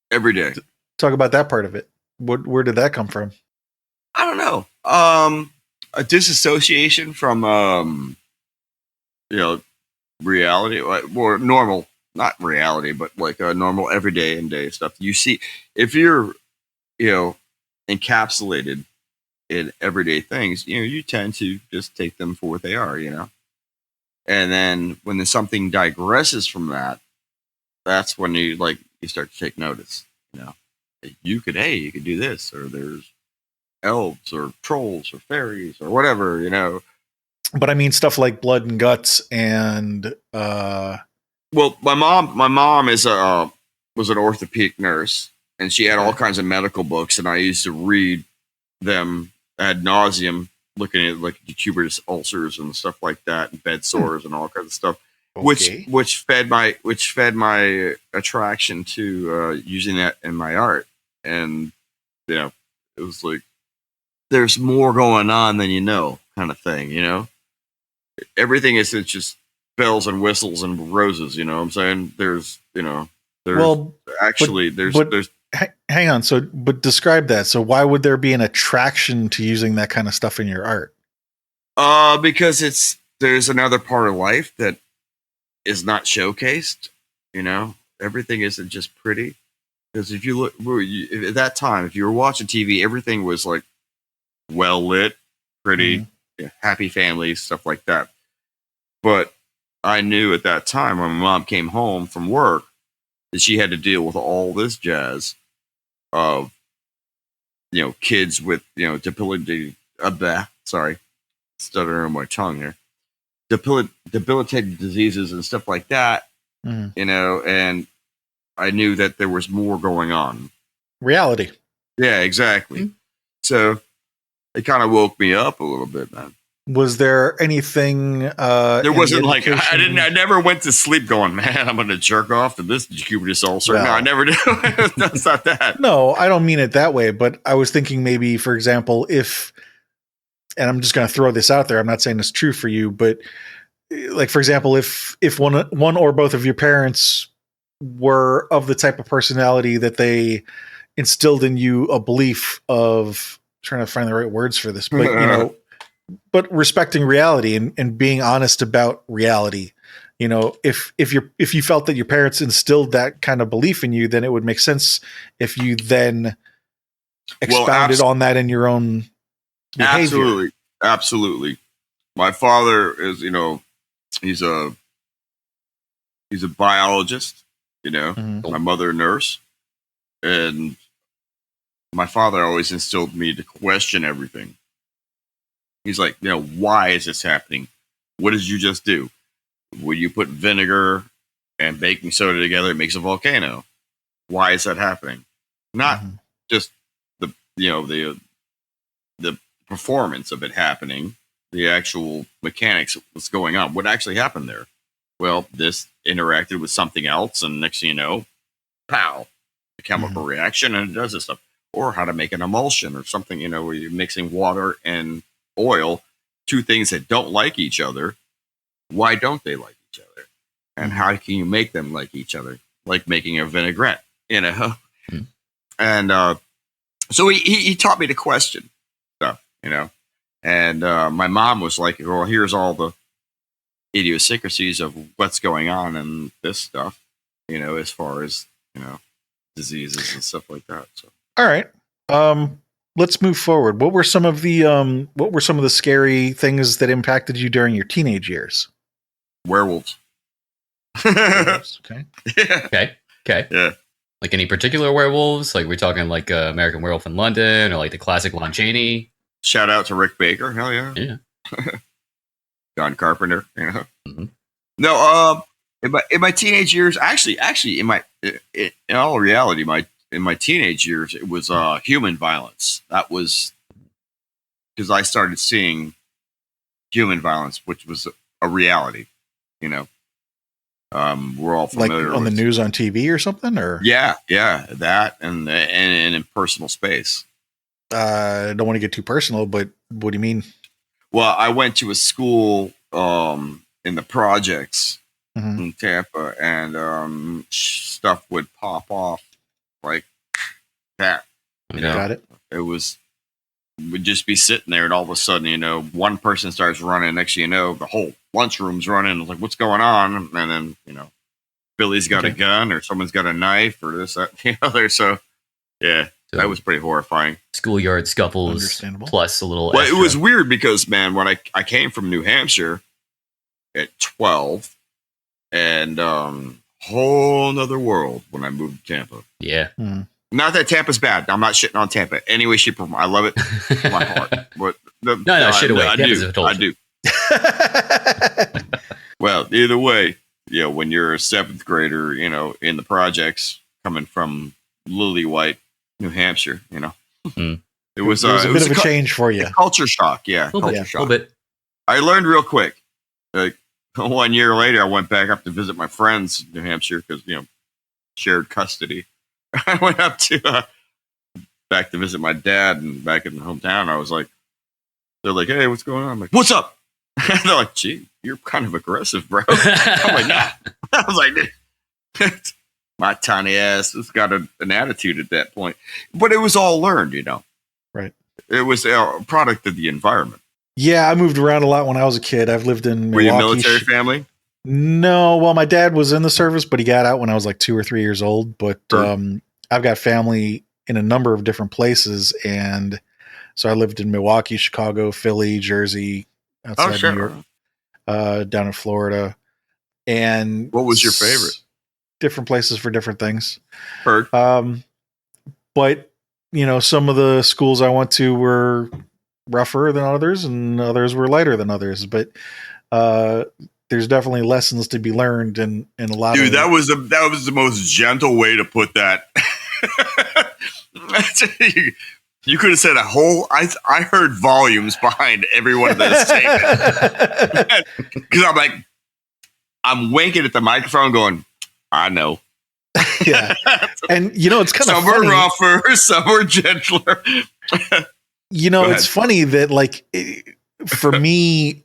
Every day. Talk about that part of it. Where did that come from? I don't know. A disassociation from, reality, or normal, not reality, but like a normal everyday and day stuff. You see, if you're, encapsulated in everyday things, you tend to just take them for what they are, And then when something digresses from that, that's when you start to take notice, You could do this, or there's elves or trolls or fairies or whatever, But I mean stuff like blood and guts and well, my mom was an orthopedic nurse, and she had all kinds of medical books, and I used to read them ad nauseum, looking at like decubitus ulcers and stuff like that, and bed sores and all kinds of stuff, which fed my attraction to using that in my art. And it was like, there's more going on than kind of thing, Everything isn't just bells and whistles and roses, you know what I'm saying? There's hang on. So, but describe that. So why would there be an attraction to using that kind of stuff in your art? Because there's another part of life that is not showcased, everything isn't just pretty. Because if you look at that time, if you were watching TV, everything was like well lit, pretty, happy families, stuff like that. But I knew at that time when my mom came home from work that she had to deal with all this jazz of, kids with, debilitated, stuttering on my tongue here, debilitated diseases and stuff like that, and I knew that there was more going on. Reality. Yeah, exactly. So it kind of woke me up a little bit, man. Was there anything? There wasn't like I never went to sleep going, man, I'm going to jerk off to this cubitus ulcer. No, I never did. That's not that. No, I don't mean it that way. But I was thinking maybe, for example, and I'm just going to throw this out there. I'm not saying it's true for you, but like, for example, if one or both of your parents were of the type of personality that they instilled in you a belief of, trying to find the right words for this, but but respecting reality and being honest about reality. If you felt that your parents instilled that kind of belief in you, then it would make sense if you then expounded on that in your own behavior. Absolutely. My father is, he's a biologist, my mother a nurse, and my father always instilled me to question everything. He's like, why is this happening? What did you just do? When you put vinegar and baking soda together, it makes a volcano. Why is that happening? Not just the performance of it happening, the actual mechanics of what's going on. What actually happened there? Well, this interacted with something else, and next thing you know, pow, a chemical reaction, and it does this stuff. Or how to make an emulsion or something, where you're mixing water and oil, two things that don't like each other. Why don't they like each other? And how can you make them like each other? Like making a vinaigrette, And so he taught me to question stuff, And my mom was like, well, here's all the idiosyncrasies of what's going on in this stuff, as far as, diseases and stuff like that. So, all right. Let's move forward. What were some of the scary things that impacted you during your teenage years? Werewolves. Okay. Yeah. Okay. Yeah. Like any particular werewolves? Like we're talking like American Werewolf in London or like the classic Lon Chaney? Shout out to Rick Baker. Hell yeah. Yeah. John Carpenter. No, in my teenage years, actually, in all reality, in my teenage years, it was human violence. That was because I started seeing human violence, which was a reality. We're all familiar like on the news on TV or something, or yeah, that and in personal space. I don't want to get too personal, but what do you mean? Well, I went to a school in the projects in Tampa, and stuff would pop off like that. Got it. It would just be sitting there, and all of a sudden, one person starts running. Next thing you know, the whole lunchroom's running. It's like, what's going on? And then, Billy's got a gun, or someone's got a knife, or this, that, the other. So, yeah, that was pretty horrifying. Schoolyard scuffles, plus a little. Well, extra. It was weird because, man, when I came from New Hampshire at 12, and whole nother world when I moved to Tampa. Yeah. Not that Tampa's bad. I'm not shitting on Tampa. Anyway, shape, or form. I love it in my heart. But no, shit away. I do. Well, either way, when you're a 7th grader, in the projects coming from Lily White, New Hampshire, it was a bit of a change for you. Culture shock. Yeah. Culture shock. A little bit. I learned real quick. Like 1 year later, I went back up to visit my friends in New Hampshire because, shared custody. I went up to back to visit my dad, and back in the hometown, I was like, they're like, hey, what's going on? I'm like, what's up? They're like, gee, you're kind of aggressive, bro. I'm like, nah. I was like, my tiny ass has got an attitude at that point. But it was all learned, Right. It was a product of the environment. Yeah, I moved around a lot when I was a kid. I've lived in Milwaukee. Were you a military family? No, well, my dad was in the service, but he got out when I was like 2 or 3 years old. But I've got family in a number of different places, and so I lived in Milwaukee, Chicago, Philly, Jersey, outside New York, down in Florida. And what was your favorite? Different places for different things. Heard. But some of the schools I went to were rougher than others, and others were lighter than others. But there's definitely lessons to be learned in a lot. Dude, that was the most gentle way to put that. You could have said a whole. I heard volumes behind every one of those statements because I'm winking at the microphone, going, "I know." Yeah, and it's kind of some funny. Are rougher, some are gentler. It's funny that for me,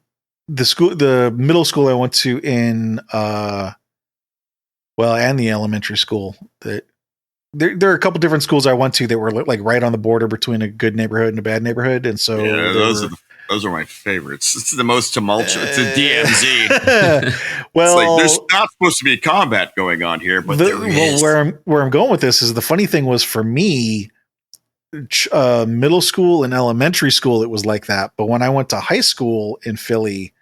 the middle school I went to in and the elementary school that. There are a couple different schools I went to that were like right on the border between a good neighborhood and a bad neighborhood, and so those are my favorites. It's the most tumultuous. It's a DMZ. Well, there's not supposed to be combat going on here, but there is. Where I'm going with this is the funny thing was for me, middle school and elementary school it was like that, but when I went to high school in Philly,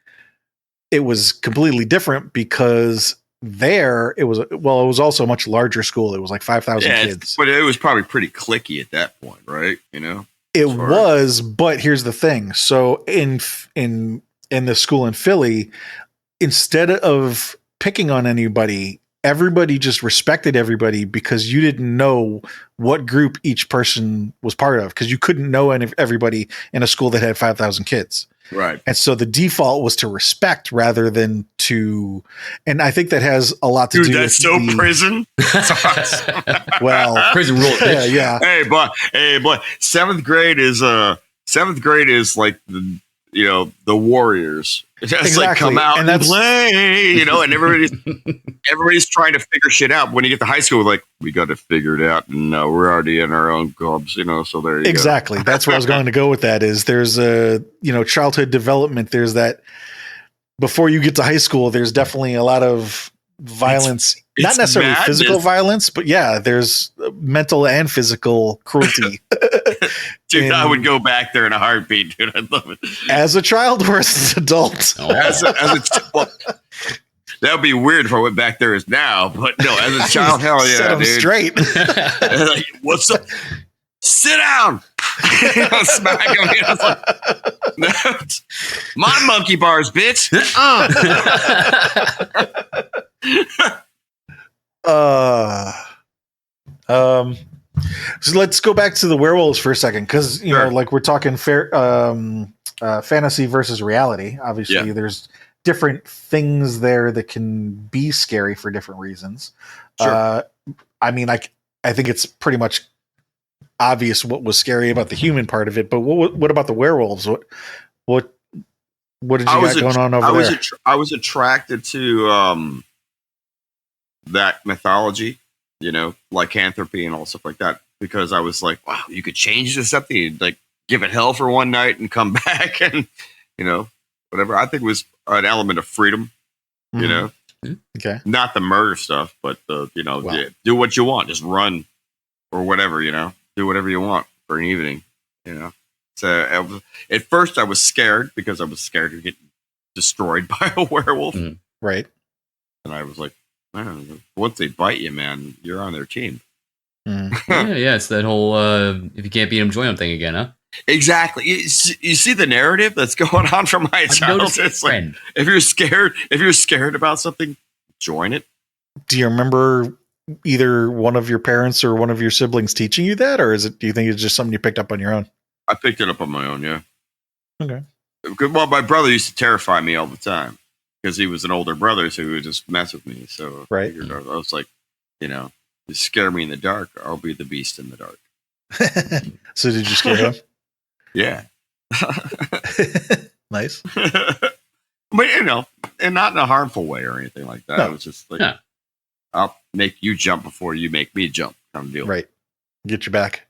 it was completely different because. It was also a much larger school. It was like 5,000 kids. But it was probably pretty cliquey at that point, right? It was, but here's the thing. So in the school in Philly, instead of picking on anybody, everybody just respected everybody because you didn't know what group each person was part of because you couldn't know everybody in a school that had 5,000 kids. Right. And so the default was to respect rather than to, and I think that has a lot to do with prison. That's awesome. Well, prison rules. Yeah. Hey, boy, seventh grade is like the Warriors. It's exactly. like come out and play, and everybody's trying to figure shit out. When you get to high school, like we got to figure it out, and we're already in our own clubs, so there you go. Exactly. That's where I was going to go with that. Is there's a childhood development. There's that before you get to high school. There's definitely a lot of violence, not necessarily physical violence, but there's mental and physical cruelty. Dude, I would go back there in a heartbeat, dude. I'd love it. As a child or as an adult? Oh. That would be weird if I went back there as now, but no, as a child, hell yeah, set dude. Straight. Like, what's up? Sit down. Smack him. My monkey bars, bitch. So let's go back to the werewolves for a second, because we're talking fantasy versus reality. Obviously, there's different things there that can be scary for different reasons. Sure. I think it's pretty much obvious what was scary about the human part of it, but what about the werewolves? What did you got going on over there? I was attracted to that mythology, lycanthropy and all stuff like that, because I was like, wow, you could change this up, like give it hell for one night and come back and whatever. I think it was an element of freedom, Okay. Not the murder stuff, but do what you want, just run or whatever, do whatever you want for an evening, So at first I was scared because I was scared to get destroyed by a werewolf. Right. And I was like, man, once they bite you, man, you're on their team. Yeah, it's that whole if you can't beat them, join them thing again, huh? Exactly. You see the narrative that's going on from my childhood. It's like, if you're scared about something, join it. Do you remember either one of your parents or one of your siblings teaching you that, or do you think it's just something you picked up on your own? I picked it up on my own, yeah. Okay. Well, my brother used to terrify me all the time because he was an older brother, so he would just mess with me. So right. I was like, you scare me in the dark, I'll be the beast in the dark. So did you scare him? Yeah. Nice. But, and not in a harmful way or anything like that. No. It was just like, I'll make you jump before you make me jump kind of deal. Right. Get your back.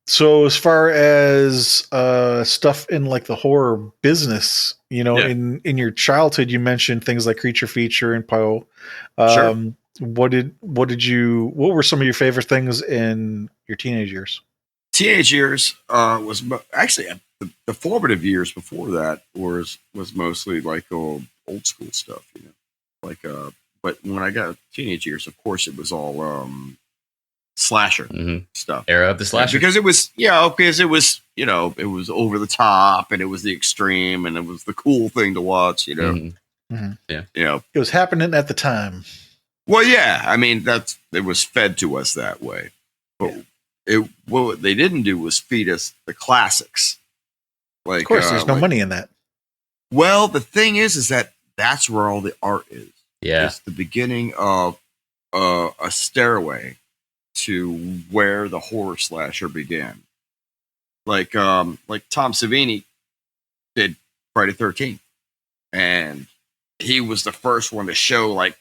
So as far as stuff in like the horror business, in your childhood, you mentioned things like Creature Feature and Poe. Sure. What were some of your favorite things in your teenage years? Teenage years was actually the formative years before that was mostly like old school stuff, but when I got teenage years, of course, it was all slasher stuff. Era of the slasher. Because it was, it was over the top and it was the extreme and it was the cool thing to watch, Mm-hmm. Yeah. It was happening at the time. Well, yeah. I mean, it was fed to us that way. But what they didn't do was feed us the classics. Like, of course, there's no money in that. Well, the thing is that that's where all the art is. Yeah, it's the beginning of a stairway to where the horror slasher began. Like Tom Savini did Friday 13th, and he was the first one to show like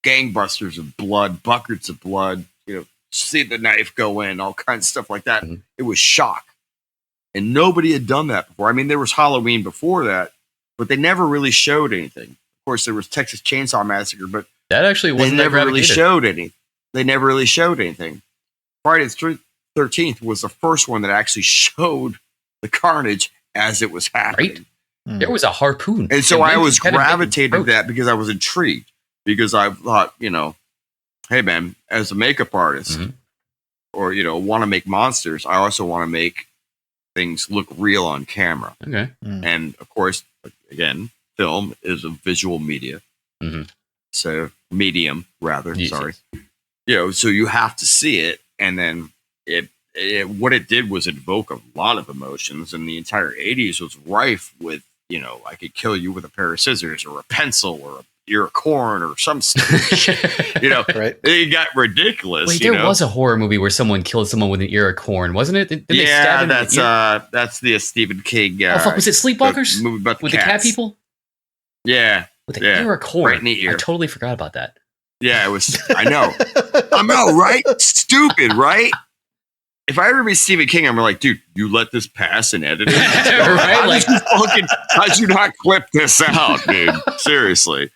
gangbusters of blood, buckets of blood, see the knife go in, all kinds of stuff like that. Mm-hmm. It was shock. And nobody had done that before. I mean, there was Halloween before that, but they never really showed anything. Of course, there was Texas Chainsaw Massacre, but that actually wasn't. They never really showed any. They never really showed anything. Friday the 13th was the first one that actually showed the carnage as it was happening. Right? There was a harpoon, and so I was gravitated to that because I was intrigued. Because I thought, hey man, as a makeup artist, mm-hmm. or want to make monsters, I also want to make things look real on camera. Okay. And of course, again, film is a visual media. Mm-hmm. So medium, rather. Yes. Sorry. So you have to see it, and then what it did was evoke a lot of emotions, and the entire 80s was rife with, I could kill you with a pair of scissors or a pencil or a ear of corn or some stuff. Right. It got ridiculous. Wait, there was a horror movie where someone killed someone with an ear of corn, wasn't it? Didn't they stab him that's the Stephen King. Oh fuck, was it Sleepwalkers? Movie about with the cat people? Yeah, with an ear of corn. Right in the ear. I totally forgot about that. Yeah, it was. I know. I know, right? Stupid, right? If I ever meet Stephen King, I'm like, dude, you let this pass and edit it? Right? How'd you not clip this out, dude? Seriously.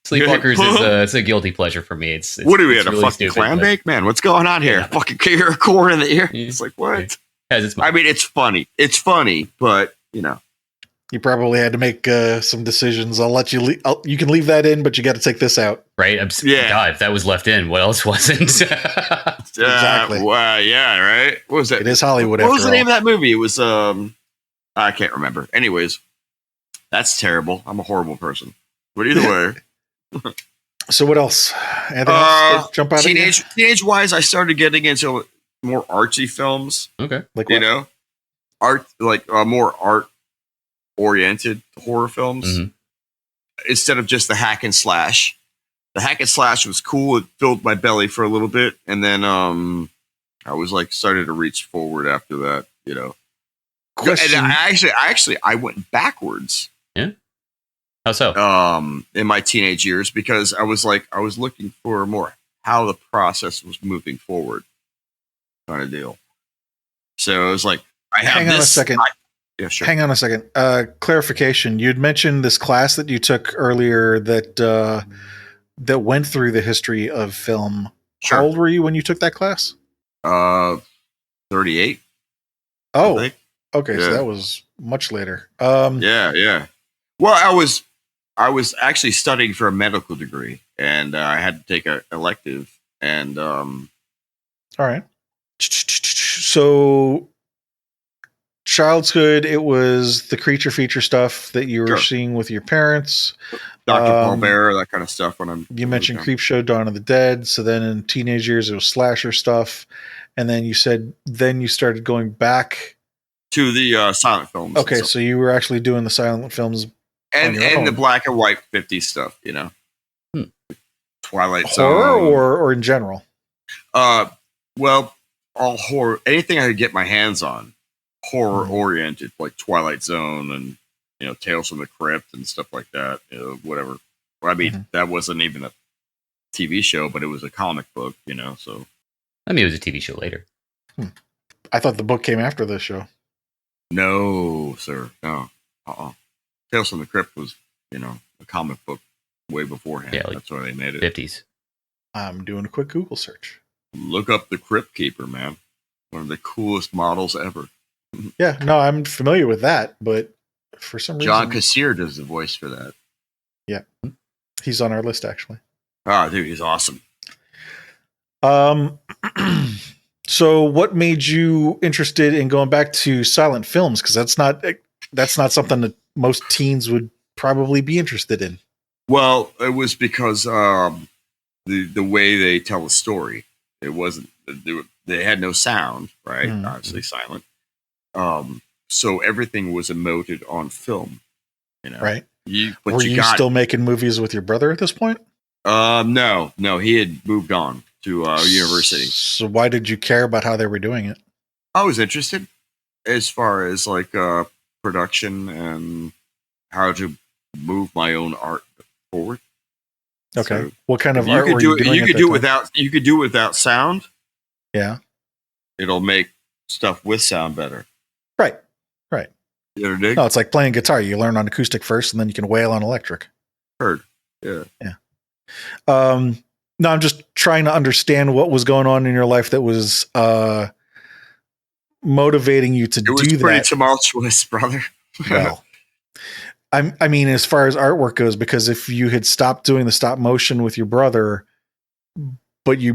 Sleepwalkers is it's a guilty pleasure for me. It's what do we have, really a fucking clam bake? Man, what's going on here? Yeah. Fucking ear corn in the ear. It's like, what? I mean, it's funny. It's funny, but, You probably had to make some decisions. I'll let you you can leave that in, but you got to take this out. Right? God, if that was left in, what else wasn't? Exactly. Yeah, right? What was that? It is Hollywood. What was the name of that movie? It was, I can't remember. Anyways, that's terrible. I'm a horrible person. But either way. So what else? Anything else jump out teenage wise, I started getting into more artsy films. Okay. Like what? Art, like more art oriented horror films, mm-hmm. instead of just the hack and slash. The hack and slash was cool. It filled my belly for a little bit, and then I was like started to reach forward after that. Question. And I went backwards. Yeah. How so? In my teenage years, because I was looking for more how the process was moving forward, kind of deal. So it was like, Hang on a second. Yeah, sure. Hang on a second. Clarification. You'd mentioned this class that you took earlier that went through the history of film. Sure. How old were you when you took that class? 38. Oh, okay. Yeah. So that was much later. Yeah. Well, I was actually studying for a medical degree, and I had to take an elective. And all right. So, childhood, it was the creature feature stuff that you were seeing with your parents. Dr. Paul Bearer, that kind of stuff. You mentioned Creepshow, Dawn of the Dead. So then in teenage years, it was slasher stuff, and then you said you started going back to the silent films. Okay, so you were actually doing the silent films. And the black and white 50s stuff, Twilight Zone. Horror or in general? Well, all horror. Anything I could get my hands on, horror oriented, like Twilight Zone and Tales from the Crypt and stuff like that. Whatever. I mean, that wasn't even a TV show, but it was a comic book. So. I mean, it was a TV show later. I thought the book came after the show. No, sir. No. Tales from the Crypt was, a comic book way beforehand. Yeah, that's why they made it. 50s. I'm doing a quick Google search. Look up the Crypt Keeper, man. One of the coolest models ever. Yeah, no, I'm familiar with that, but for some reason... John Kassir does the voice for that. Yeah. He's on our list, actually. Oh, dude, he's awesome. So what made you interested in going back to silent films? Because that's not something that most teens would probably be interested in. Well, it was because the way they tell a story. It wasn't they had no sound, right? Obviously silent. So everything was emoted on film, Right. Were you still making movies with your brother at this point? No, he had moved on to university. So why did you care about how they were doing it? I was interested as far as like production and how to move my own art forward. Okay. So what kind of art were you doing? You could do it without sound. Yeah. It'll make stuff with sound better. Right. You know, no, it's like playing guitar. You learn on acoustic first, and then you can wail on electric. Heard. Yeah. No, I'm just trying to understand what was going on in your life that was motivating you to do that. It was pretty tumultuous, brother. Well, I mean, as far as artwork goes, because if you had stopped doing the stop motion with your brother, but you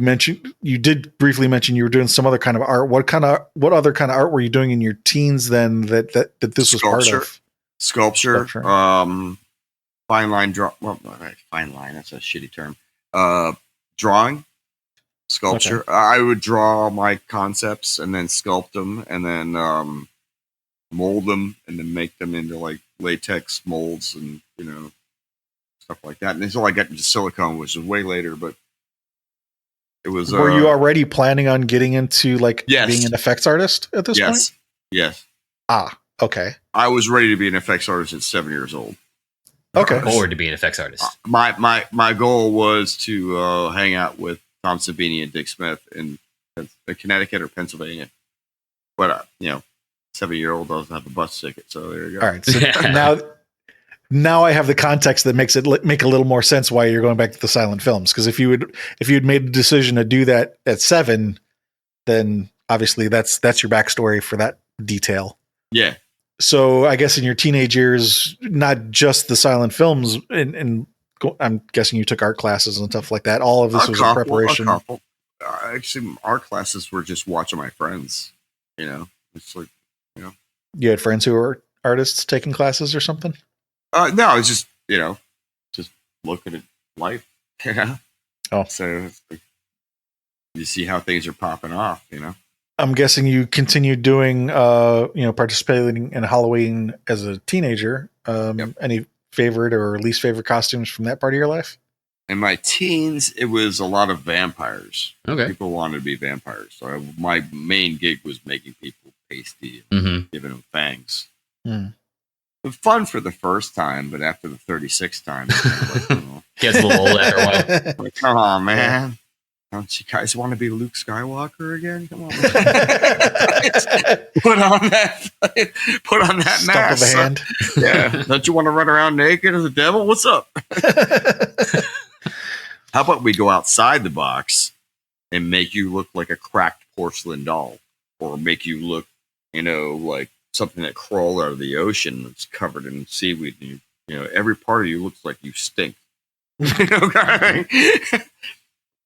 did briefly mention you were doing some other kind of art. What other kind of art were you doing in your teens then that this was part of? Sculpture. Fine line draw. Well, fine line. That's a shitty term. Drawing, sculpture. Okay. I would draw my concepts and then sculpt them and then mold them and then make them into like latex molds and stuff like that. And until I got into silicone, which was way later, but it was. Were you already planning on getting into being an effects artist at this point? Yes. Ah, okay. I was ready to be an effects artist at 7 years old. Okay. Or to be an effects artist. My goal was to hang out with Tom Savini and Dick Smith in Connecticut or Pennsylvania. But 7-year-old doesn't have a bus ticket, so there you go. All right. So now I have the context that makes it make a little more sense why you're going back to the silent films. Because if you had made the decision to do that at 7, then obviously that's your backstory for that detail. Yeah. So I guess in your teenage years, not just the silent films, and I'm guessing you took art classes and stuff like that. All of this was in preparation. Actually, art classes were just watching my friends. It's like, You had friends who were artists taking classes or something? No, it's just, just looking at life. Oh. So you see how things are popping off, I'm guessing you continued doing, participating in Halloween as a teenager. Yep. Any favorite or least favorite costumes from that part of your life? In my teens, it was a lot of vampires. Okay. People wanted to be vampires. So my main gig was making people pasty and giving them fangs. Mm. It was fun for the first time, but after the 36th time, gets a little old after a while. Like, come on, man. Don't you guys want to be Luke Skywalker again? Come on. Put on that Stump mask. of a hand. Yeah. Don't you want to run around naked as a devil? What's up? How about we go outside the box and make you look like a cracked porcelain doll, or make you look, like something that crawled out of the ocean that's covered in seaweed. And every part of you looks like you stink.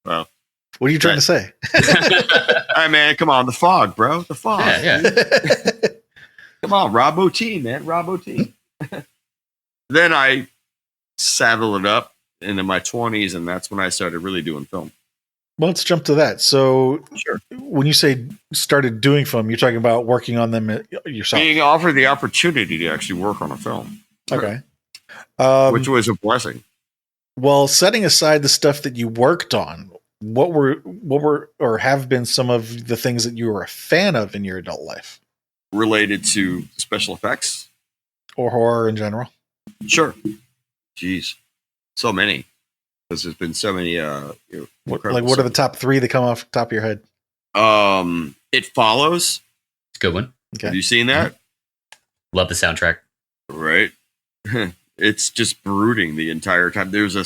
Well. What are you trying to say? Hey, man, come on. The fog, bro. The fog. Yeah. Come on. Rob Bottin, man. Rob Bottin. Then I saddled it up into my 20s, and that's when I started really doing film. Well, let's jump to that. So sure. When you say started doing film, you're talking about working on them yourself? Being offered the opportunity to actually work on a film. Okay. Which was a blessing. Well, setting aside the stuff that you worked on, what were or have been some of the things that you were a fan of in your adult life? Related to special effects? Or horror in general? Sure. Jeez. So many. Because there's been so many what are the top 3 that come off the top of your head? It Follows. It's a good one. Okay. Have you seen that? Love the soundtrack. Right. It's just brooding the entire time. There's a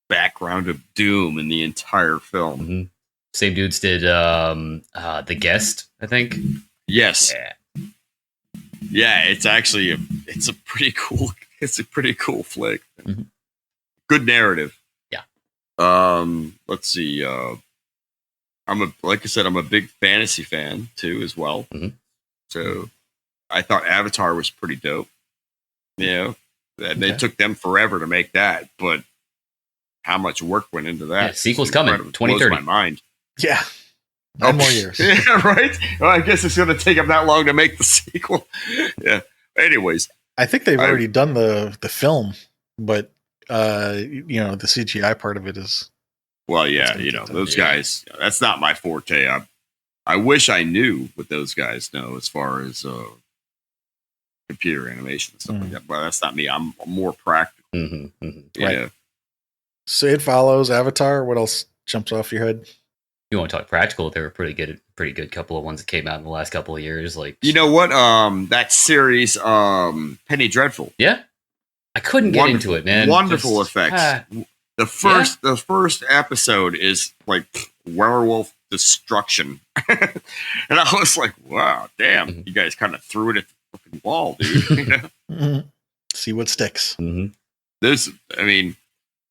background of doom in the entire film. Mm-hmm. Same dudes did The Guest, I think. Yes. Yeah, it's actually it's a pretty cool flick. Mm-hmm. Good narrative. Yeah. Let's see. Like I said, I'm a big fantasy fan too, as well. Mm-hmm. So I thought Avatar was pretty dope. And they took them forever to make that, but how much work went into that? Yeah, sequel's coming, 2030. Blows my mind. Yeah. 9 more years. Yeah, right? Well, I guess it's going to take them that long to make the sequel. Yeah. Anyways. I think they've already done the film, but, the CGI part of it is. Well, yeah, those guys, that's not my forte. I wish I knew what those guys know as far as computer animation and stuff like that. But that's not me. I'm more practical. Yeah. Right. So It Follows, Avatar. What else jumps off your head? You want to talk practical? They were pretty good couple of ones that came out in the last couple of years. Like, you know what? That series, Penny Dreadful. Yeah, I couldn't get into it, man. Wonderful effects. The first episode is like werewolf destruction, and I was like, "Wow, damn! You guys kind of threw it at the fucking wall, dude." See what sticks.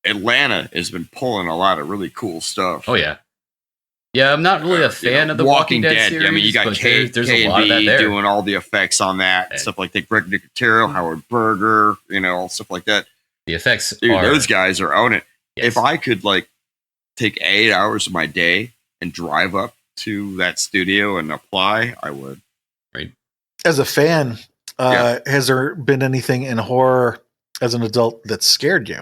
Atlanta has been pulling a lot of really cool stuff. Oh yeah. Yeah, I'm not really a fan of the Walking Dead series. I mean, you got there's a lot of that there. Doing all the effects on that, stuff like that. Greg Nicotero, Howard Berger, stuff like that. The effects, those guys are on it. Yes. If I could take 8 hours of my day and drive up to that studio and apply, I would. Right. As a fan, has there been anything in horror as an adult that scared you?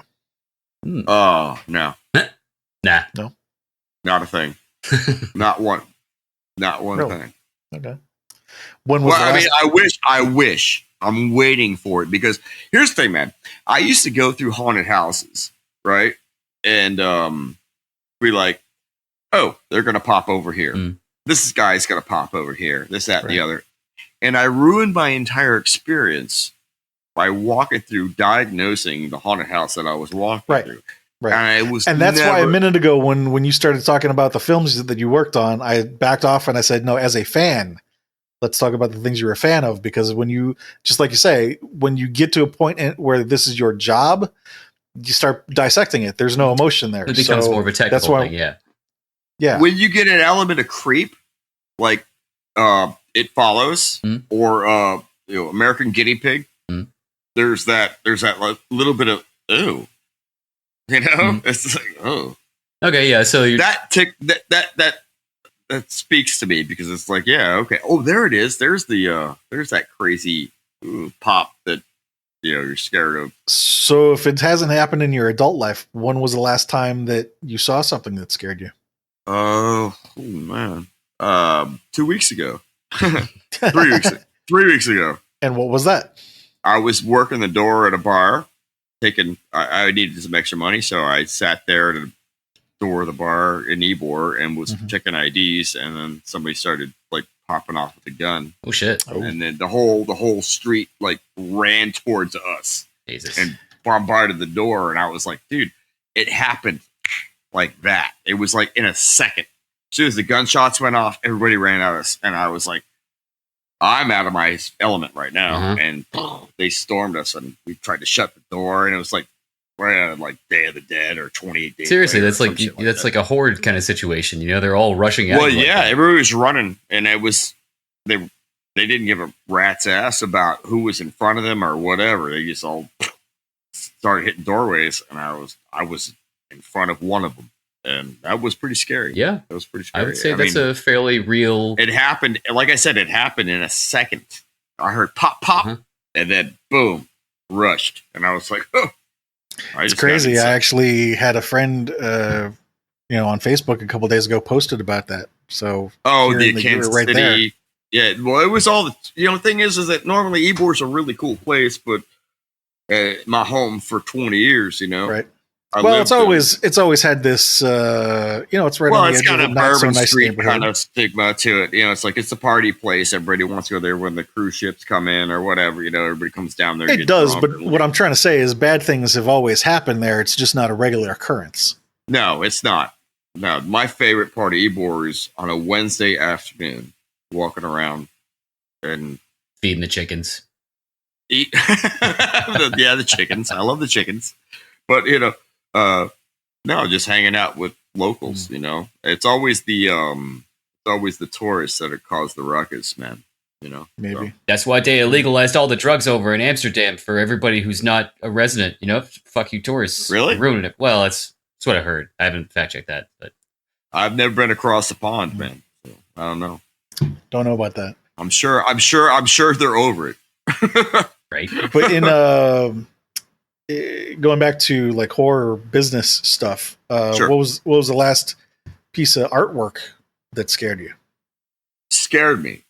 Oh, no. Nah. No. Not a thing. Not one thing. Okay. When was I wish. I'm waiting for it because here's the thing, man. I used to go through haunted houses, right? And be like, oh, they're gonna pop over here. This guy's gonna pop over here. This, that, and the other. And I ruined my entire experience by walking through, diagnosing the haunted house that I was walking through. Right. And that's why a minute ago when you started talking about the films that you worked on, I backed off and I said, no, as a fan, let's talk about the things you're a fan of, because when you, just like you say, when you get to a point where this is your job, you start dissecting it. There's no emotion there. It becomes more of a technical thing. Yeah. Yeah. When you get an element of creep, like It Follows or American Guinea Pig, there's that little bit of ooh. It's like, oh, okay, yeah. So that speaks to me because it's like, yeah, okay. Oh, there it is. There's that crazy pop that you're scared of. So if it hasn't happened in your adult life, when was the last time that you saw something that scared you? Oh man, 2 weeks ago, 3 weeks, 3 weeks ago. And what was that? I was working the door at a bar. I needed some extra money, so I sat there at the door of the bar in Ybor and was checking IDs, and then somebody started popping off with a gun. Oh shit! And then the whole street ran towards us. Jesus. And bombarded the door, and I was like, dude, it happened like that. It was in a second. As soon as the gunshots went off, everybody ran at us, and I was like, I'm out of my element right now. And they stormed us, and we tried to shut the door, and it was right out of Day of the Dead or 28 Days. Seriously, that's that's like a horde kind of situation. They're all rushing out. Well, yeah, everybody was running, and it was they didn't give a rat's ass about who was in front of them or whatever. They just all started hitting doorways, and I was in front of one of them. And that was pretty scary. Yeah. That was pretty scary. I would say that's a fairly real... It happened, like I said, it happened in a second. I heard pop, pop, and then boom, rushed. And I was like, oh. It's crazy. I actually had a friend, on Facebook a couple days ago posted about that. So, the Kansas City. There. Yeah, well, it was all the thing is that normally Ybor's a really cool place, but my home for 20 years, Right. It's always had this, it's right on the edge of a not so nice street kind of stigma to it. It's it's a party place. Everybody wants to go there when the cruise ships come in or whatever. Everybody comes down there. It does, but what I'm trying to say is bad things have always happened there. It's just not a regular occurrence. No, it's not. No, my favorite part of Ybor is on a Wednesday afternoon, walking around and feeding the chickens. Eat, the chickens. I love the chickens, but no, just hanging out with locals. It's always the tourists that cause the ruckus, man. Maybe that's why they legalized all the drugs over in Amsterdam for everybody who's not a resident. Fuck you, tourists. Really ruining it. Well, that's what I heard. I haven't fact checked that, but I've never been across the pond, man. So, I don't know. Don't know about that. I'm sure they're over it. Right. But in going back to like horror business stuff, Sure. what was the last piece of artwork that scared you Scared me.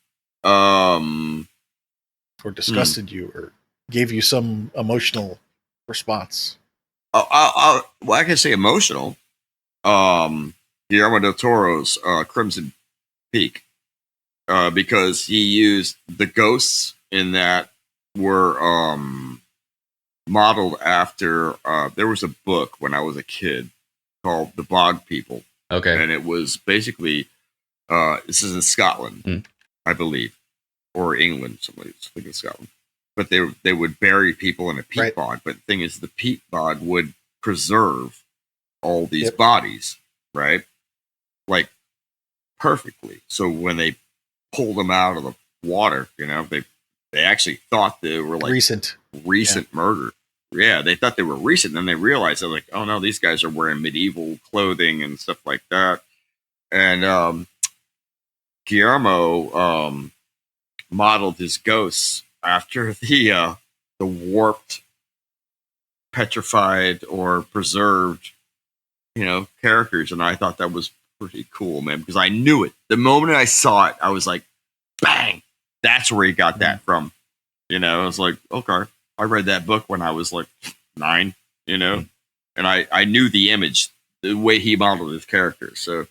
or disgusted you or gave you some emotional response? Well, I can say emotional. Guillermo del Toro's Crimson Peak, because he used the ghosts in that were modeled after. There was a book when I was a kid called The Bog People. Okay. And it was basically, this is in Scotland, I believe, or England, somebody thinking Scotland. But they would bury people in a peat bog. But the thing is, the peat bog would preserve all these bodies, right? Like perfectly. So when they pulled them out of the water, they actually thought they were like recent murder. Yeah, they thought they were recent. Then they realized they're like, oh no, these guys are wearing medieval clothing and stuff like that. And Guillermo modeled his ghosts after the warped, petrified, or preserved, characters. And I thought that was pretty cool, man, because I knew it. The moment I saw it, I was like, bang, that's where he got that from. I was like, okay. I read that book when I was like 9, and I knew the image, the way he modeled his character. So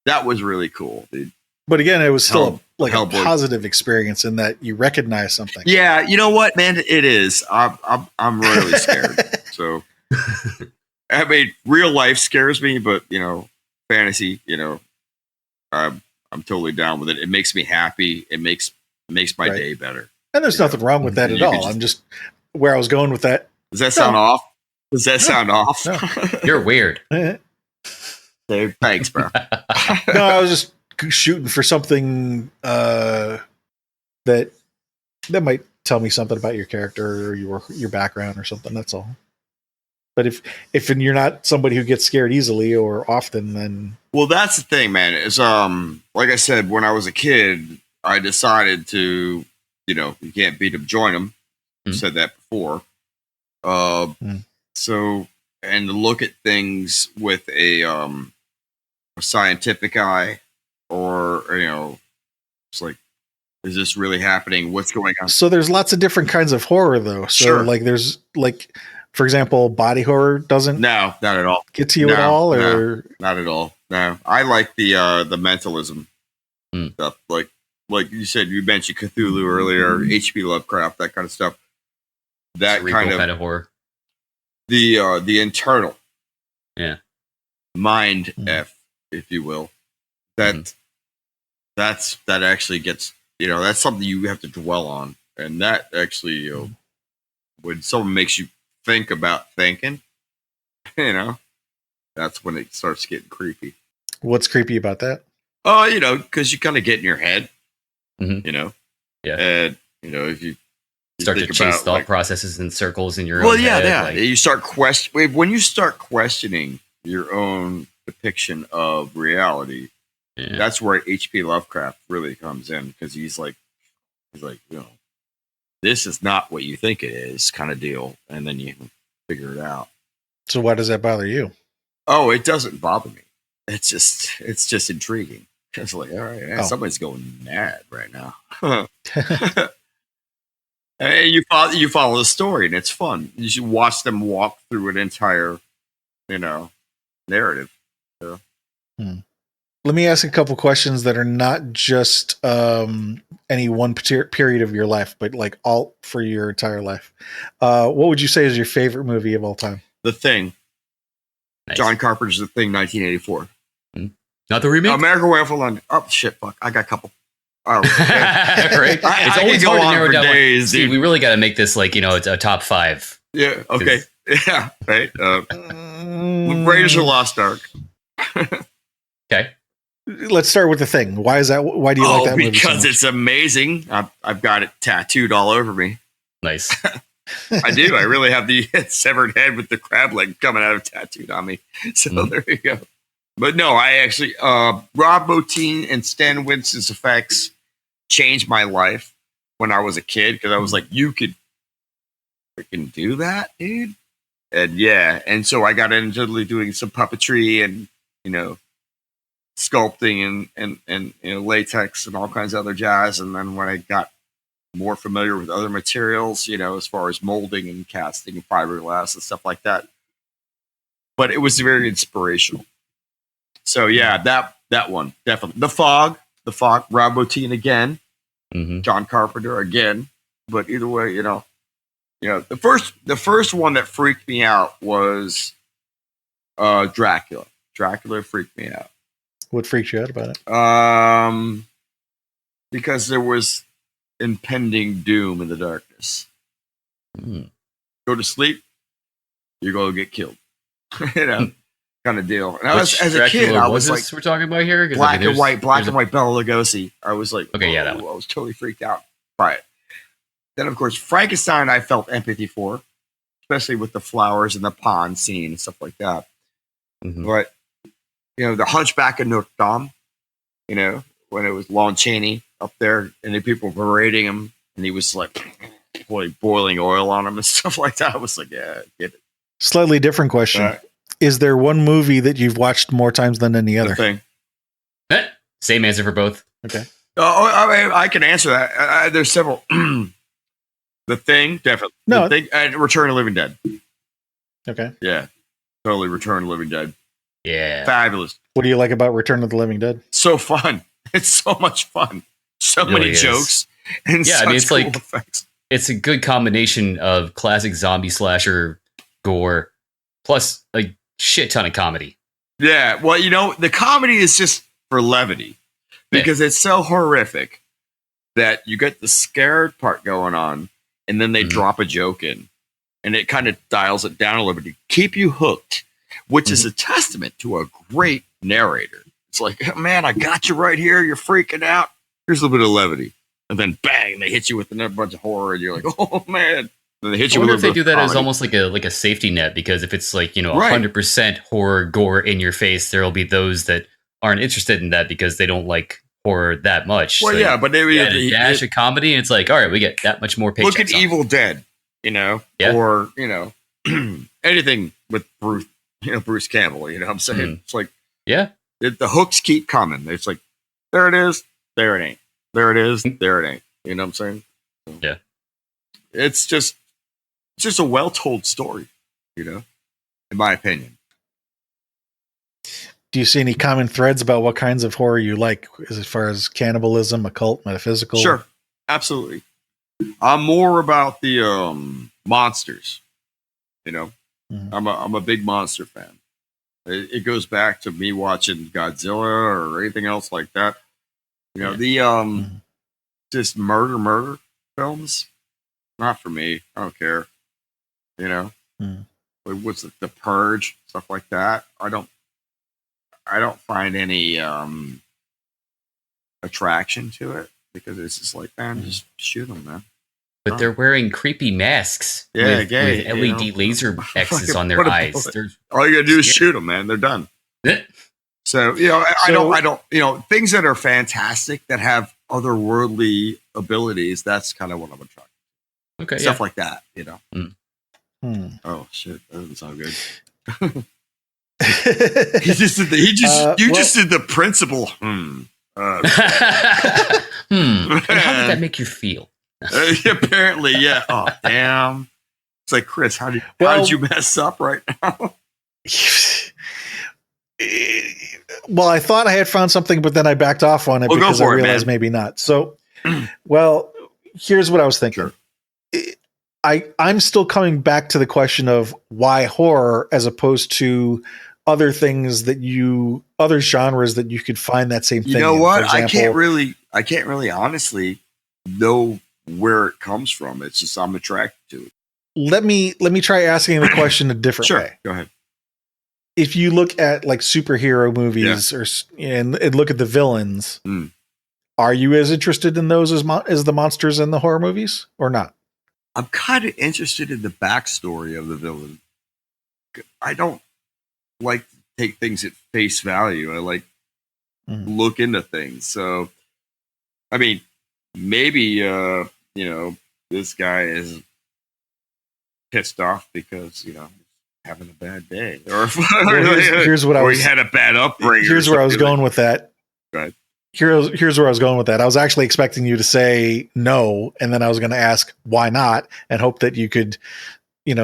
that was really cool, dude. But again, it was still a positive experience in that you recognize something. Yeah, you know what, man? It is. I'm really scared. So, I mean, real life scares me, but fantasy, I'm totally down with it. It makes me happy. It makes my day better. And there's nothing wrong with that at all. I'm just where I was going with that. Does that sound off? Does that sound off? No. You're weird. Dave, thanks, bro. No, I was just shooting for something that might tell me something about your character or your background or something. That's all. But if you're not somebody who gets scared easily or often, then that's the thing, man. Is like I said, when I was a kid, I decided to, you can't beat them, join them. I've said that before. So, and to look at things with a scientific eye, or it's like, is this really happening? What's going on? So there's lots of different kinds of horror, though. So sure. Like there's like, for example, body horror doesn't. No, not at all. Get to you at all, or no, not at all. No, I like the mentalism stuff. Like you said, you mentioned Cthulhu earlier, H.P. Lovecraft, that kind of stuff. That kind of horror. The internal, mind f, if you will. That actually gets, that's something you have to dwell on, and that actually, when someone makes you think about thinking, that's when it starts getting creepy. What's creepy about that? Oh, because you kind of get in your head, yeah, and if you start to chase thought processes in circles in your own head. Yeah. You start when you start questioning your own depiction of reality. Yeah. That's where H.P. Lovecraft really comes in, because he's like, this is not what you think it is, kind of deal, and then you figure it out. So why does that bother you? Oh, it doesn't bother me. It's just intriguing. It's like, all right, somebody's going mad right now. And you follow the story, and it's fun. You should watch them walk through an entire, narrative. So. Let me ask a couple questions that are not just any one period of your life, but like all for your entire life. What would you say is your favorite movie of all time? The Thing. Nice. John Carpenter's The Thing, 1984. Not the remake? American Werewolf in London. Oh, shit, fuck. I got a couple. Oh, right. It's always hard to narrow down. Days, Steve, we really got to make this like, it's a top 5. Yeah, okay. Yeah, right. Raiders of the Lost Ark. Okay. Let's start with The Thing. Why is that? Why do you like that movie? Because it's amazing. I've got it tattooed all over me. Nice. I do. I really have the severed head with the crab leg coming out of tattooed on me. So there you go. But no, I actually Rob Bottin and Stan Winston's effects changed my life when I was a kid because I was like, you could freaking do that, dude. And yeah, and so I got into doing some puppetry and sculpting and latex and all kinds of other jazz. And then when I got more familiar with other materials, as far as molding and casting and fiberglass and stuff like that. But it was very inspirational. So yeah, that one definitely. The Fog, Rob Bottin again, John Carpenter again. But either way, the first one that freaked me out was Dracula. Dracula freaked me out. What freaked you out about it? Because there was impending doom in the darkness. Go to sleep, you're going to get killed. Kind of deal. And as a kid, I was like, we're talking about here? Black and white Bela Lugosi. I was like, okay, yeah, that one. I was totally freaked out by it. Then, of course, Frankenstein, I felt empathy for, especially with the flowers and the pond scene and stuff like that. But, the Hunchback of Notre Dame, when it was Lon Chaney up there and the people berating him and he was like boiling oil on him and stuff like that. I was like, yeah, get it. Slightly different question. Is there one movie that you've watched more times than any other? The Thing. Same answer for both. Okay. I can answer that. There's several. The Thing, definitely. No. The Thing, and Return of the Living Dead. Okay. Yeah. Totally Return of the Living Dead. Yeah. Fabulous. What do you like about Return of the Living Dead? So fun. It's so much fun. So really many jokes. And yeah, such it's cool like effects. It's a good combination of classic zombie slasher gore plus a shit ton of comedy. Yeah. Well, the comedy is just for levity because it's so horrific that you get the scared part going on and then they drop a joke in and it kind of dials it down a little bit to keep you hooked, which is a testament to a great narrator. It's like, man, I got you right here. You're freaking out. Here's a little bit of levity. And then bang, they hit you with another bunch of horror and you're like, oh man. And they hit you I wonder with if they do that comedy. as almost like a safety net, because if it's like, 100% horror gore in your face, there'll be those that aren't interested in that because they don't like horror that much. Well, so yeah, but they a dash of comedy and it's like, all right, we get that much more paychecks. Look at Evil Dead, or, anything with Bruce Campbell, you know what I'm saying? It's like, yeah, the hooks keep coming. It's like, there it is, there it ain't. There it is, there it ain't. You know what I'm saying? Yeah. It's just a well-told story, in my opinion. Do you see any common threads about what kinds of horror you like as far as cannibalism, occult, metaphysical? Sure. Absolutely. I'm more about the monsters, I'm a big monster fan. It goes back to me watching Godzilla or anything else like that. Just murder films, not for me. I don't care. What's the Purge, stuff like that? I don't find any attraction to it because it's just like, man, just shoot them, man. But they're wearing creepy masks with LED laser X's on their eyes. All you gotta do is shoot them, man. They're done. So, I don't, things that are fantastic that have otherworldly abilities, that's kind of what I'm attracted to. Okay. Stuff like that, Oh, shit. That doesn't sound good. You just did the principal. And how did that make you feel? Apparently, yeah. Oh, damn. It's like, Chris, how did you mess up right now? Well, I thought I had found something, but then I backed off on it because I realized maybe not. So, well, here's what I was thinking. Sure. I'm still coming back to the question of why horror as opposed to other things other genres that you could find that same thing. You know what? For example, I can't really honestly know where it comes from. It's just I'm attracted to it. Let me try asking the question a different way. Go ahead. If you look at like superhero movies and look at the villains, are you as interested in those as the monsters in the horror movies or not? I'm kind of interested in the backstory of the villain. I don't like take things at face value. I like look into things. So, I mean, maybe this guy is pissed off because having a bad day, or here's what he had a bad upbringing. Here's where I was going with that. Right. Here's where I was going with that. I was actually expecting you to say no, and then I was going to ask why not, and hope that you could,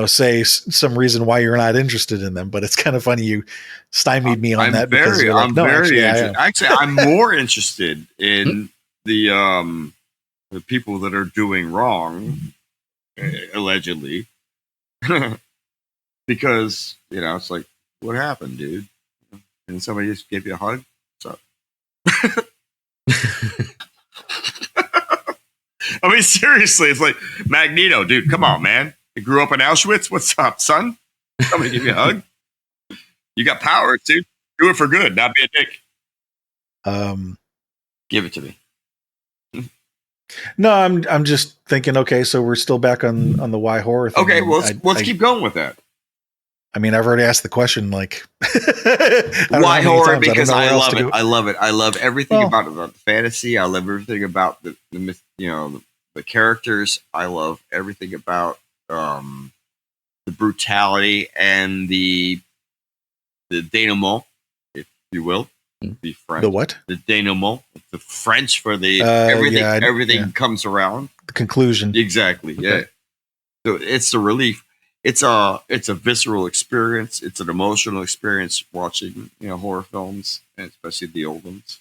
say some reason why you're not interested in them. But it's kind of funny you stymied me on that because you're like, interested. Actually, I'm more interested in the people that are doing wrong, allegedly, because it's like, what happened, dude? And somebody just gave you a hug. So. I mean, seriously, it's like Magneto, dude. Come on, man. You grew up in Auschwitz. What's up, son? Somebody give you a hug. You got powers, dude. Do it for good, not be a dick. Give it to me. No, I'm just thinking. Okay, so we're still back on the why horror thing. Okay, well, let's keep going with that. I mean, I've already asked the question. Like, why horror? Because I love it. I love it. I love everything about the fantasy. I love everything about the characters. I love everything about the brutality and the denouement, if you will. The French. The what? The denouement. The French for the everything. Everything comes around. The conclusion. Exactly. Okay. Yeah. So it's the relief. It's a visceral experience. It's an emotional experience watching horror films, and especially the old ones.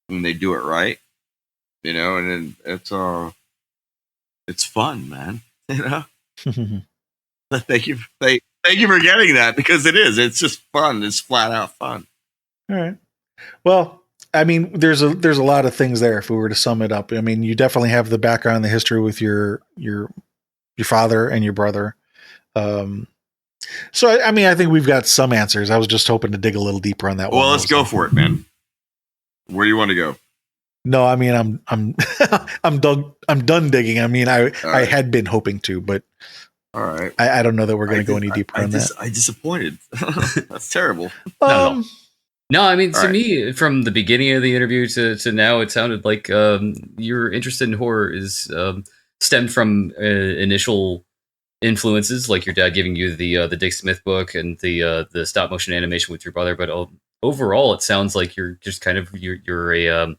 When they do it right. And then it's fun, man. Thank you for getting that, because it is. It's just fun. It's flat out fun. All right. Well, I mean, there's a lot of things there. If we were to sum it up, I mean, you definitely have the background, the history with your father and your brother. So I mean, I think we've got some answers. I was just hoping to dig a little deeper on that one. Well, let's go for it, man. Where do you want to go? No, I mean, I'm done digging. I mean, I had been hoping to, but all right. I don't know that we're going to go any deeper on that. I disappointed. That's terrible. No, I mean, to me, from the beginning of the interview to now, it sounded like your interest in horror is stemmed from initial influences, like your dad giving you the Dick Smith book and the stop motion animation with your brother. But overall, it sounds like you're just kind of you're a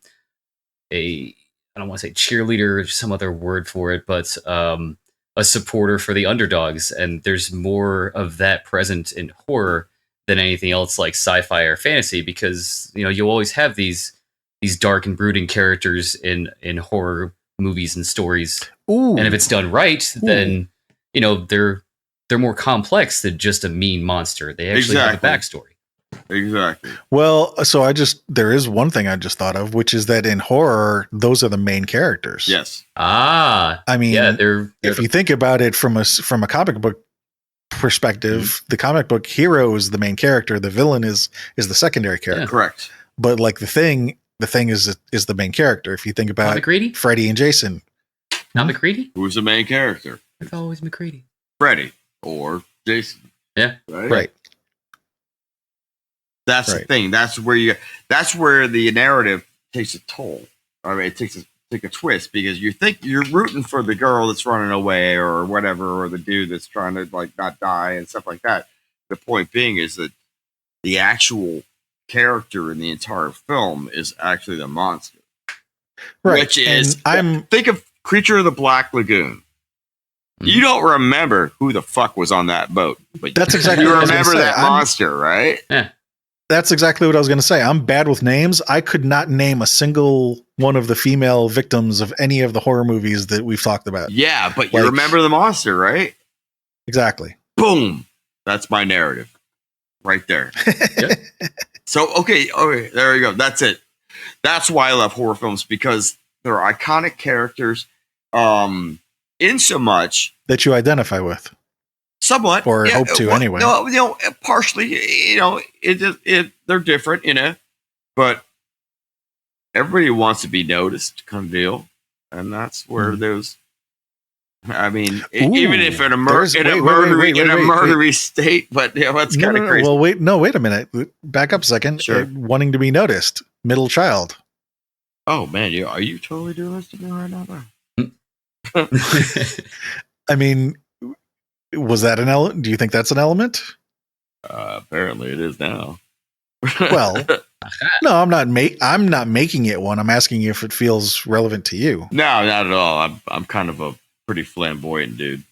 I don't want to say cheerleader, or some other word for it, but a supporter for the underdogs. And there's more of that present in horror than anything else, like sci-fi or fantasy, because you always have these dark and brooding characters in horror movies and stories. Ooh. And if it's done right, then they're more complex than just a mean monster. They actually have a backstory. Exactly. Well, so there is one thing I just thought of, which is that in horror, those are the main characters. Yes. I mean, yeah, if you think about it from a comic book perspective, the comic book hero is the main character. The villain is the secondary character. Yeah. Correct. But like the thing is the main character. If you think about Freddy and Jason. Not McCready? Who's the main character? It's always McCready. Freddy or Jason. Yeah. Right. That's the thing. That's where the narrative takes a toll. I mean, it takes a twist, because you think you're rooting for the girl that's running away or whatever, or the dude that's trying to like not die and stuff like that. The point being is that the actual character in the entire film is actually the monster. Right. Which is, think of Creature of the Black Lagoon. You don't remember who the fuck was on that boat, but that's exactly you remember that monster, right? Yeah. That's exactly what I was going to say. I'm bad with names. I could not name a single one of the female victims of any of the horror movies that we've talked about. Yeah, but you remember the monster, right? Exactly. Boom. That's my narrative right there. Yeah. So, okay, there you go. That's it. That's why I love horror films, because they're iconic characters, in so much that you identify with. Somewhat, or hope to anyway. No, partially. They're different, but everybody wants to be noticed, kind of deal, and that's where those I mean, Ooh, even if in a murdery state, but yeah, that's kind of crazy. Well, wait a minute. Back up a second. Sure. Wanting to be noticed, middle child. Oh man, are you totally doing this to me right now? I mean, was that an element? Do you think that's an element? Apparently, it is now. Well, no, I'm not making it one. I'm asking you if it feels relevant to you. No, not at all. I'm kind of a pretty flamboyant dude.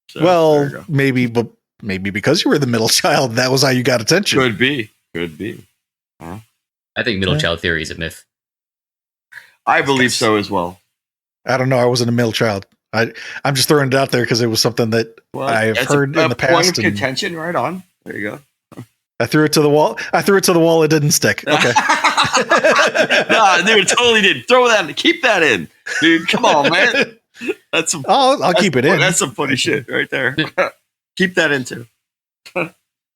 So, well, maybe because you were the middle child, that was how you got attention. Could be. Huh? I think middle child theory is a myth. I believe so as well. I don't know. I wasn't a middle child. I'm just throwing it out there because it was something that I've heard in the past. Point of contention, right on. There you go. I threw it to the wall. It didn't stick. Okay. No, dude, it totally did. Throw that. Keep that in, dude. Come on, man. I'll keep it in. That's some funny shit right there. Keep that in too.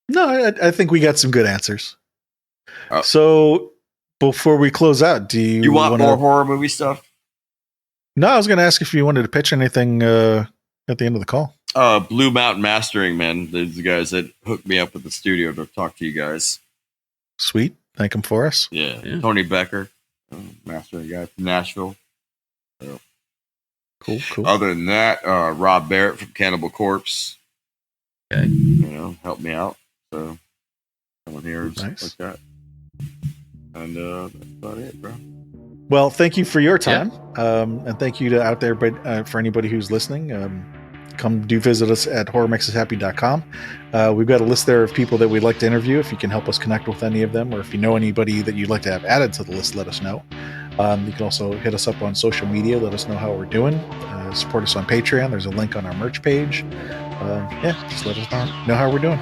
No, I think we got some good answers. Oh. So before we close out, do you want more horror movie stuff? No, I was going to ask if you wanted to pitch anything at the end of the call. Blue Mountain Mastering, man. These the guys that hooked me up with the studio to talk to you guys. Sweet. Thank them for us. Yeah. Tony Becker, mastering guy from Nashville. So. Cool. Other than that, Rob Barrett from Cannibal Corpse. Okay. Helped me out. So someone here is nice. like that. And that's about it, bro. Well, thank you for your time. And thank you to out there, but for anybody who's listening, come do visit us at horrormakesushappy.com. We've got a list there of people that we'd like to interview. If you can help us connect with any of them, or if you know anybody that you'd like to have added to the list, let us know. You can also hit us up on social media. Let us know how we're doing. Support us on Patreon. There's a link on our merch page. Just let us know how we're doing.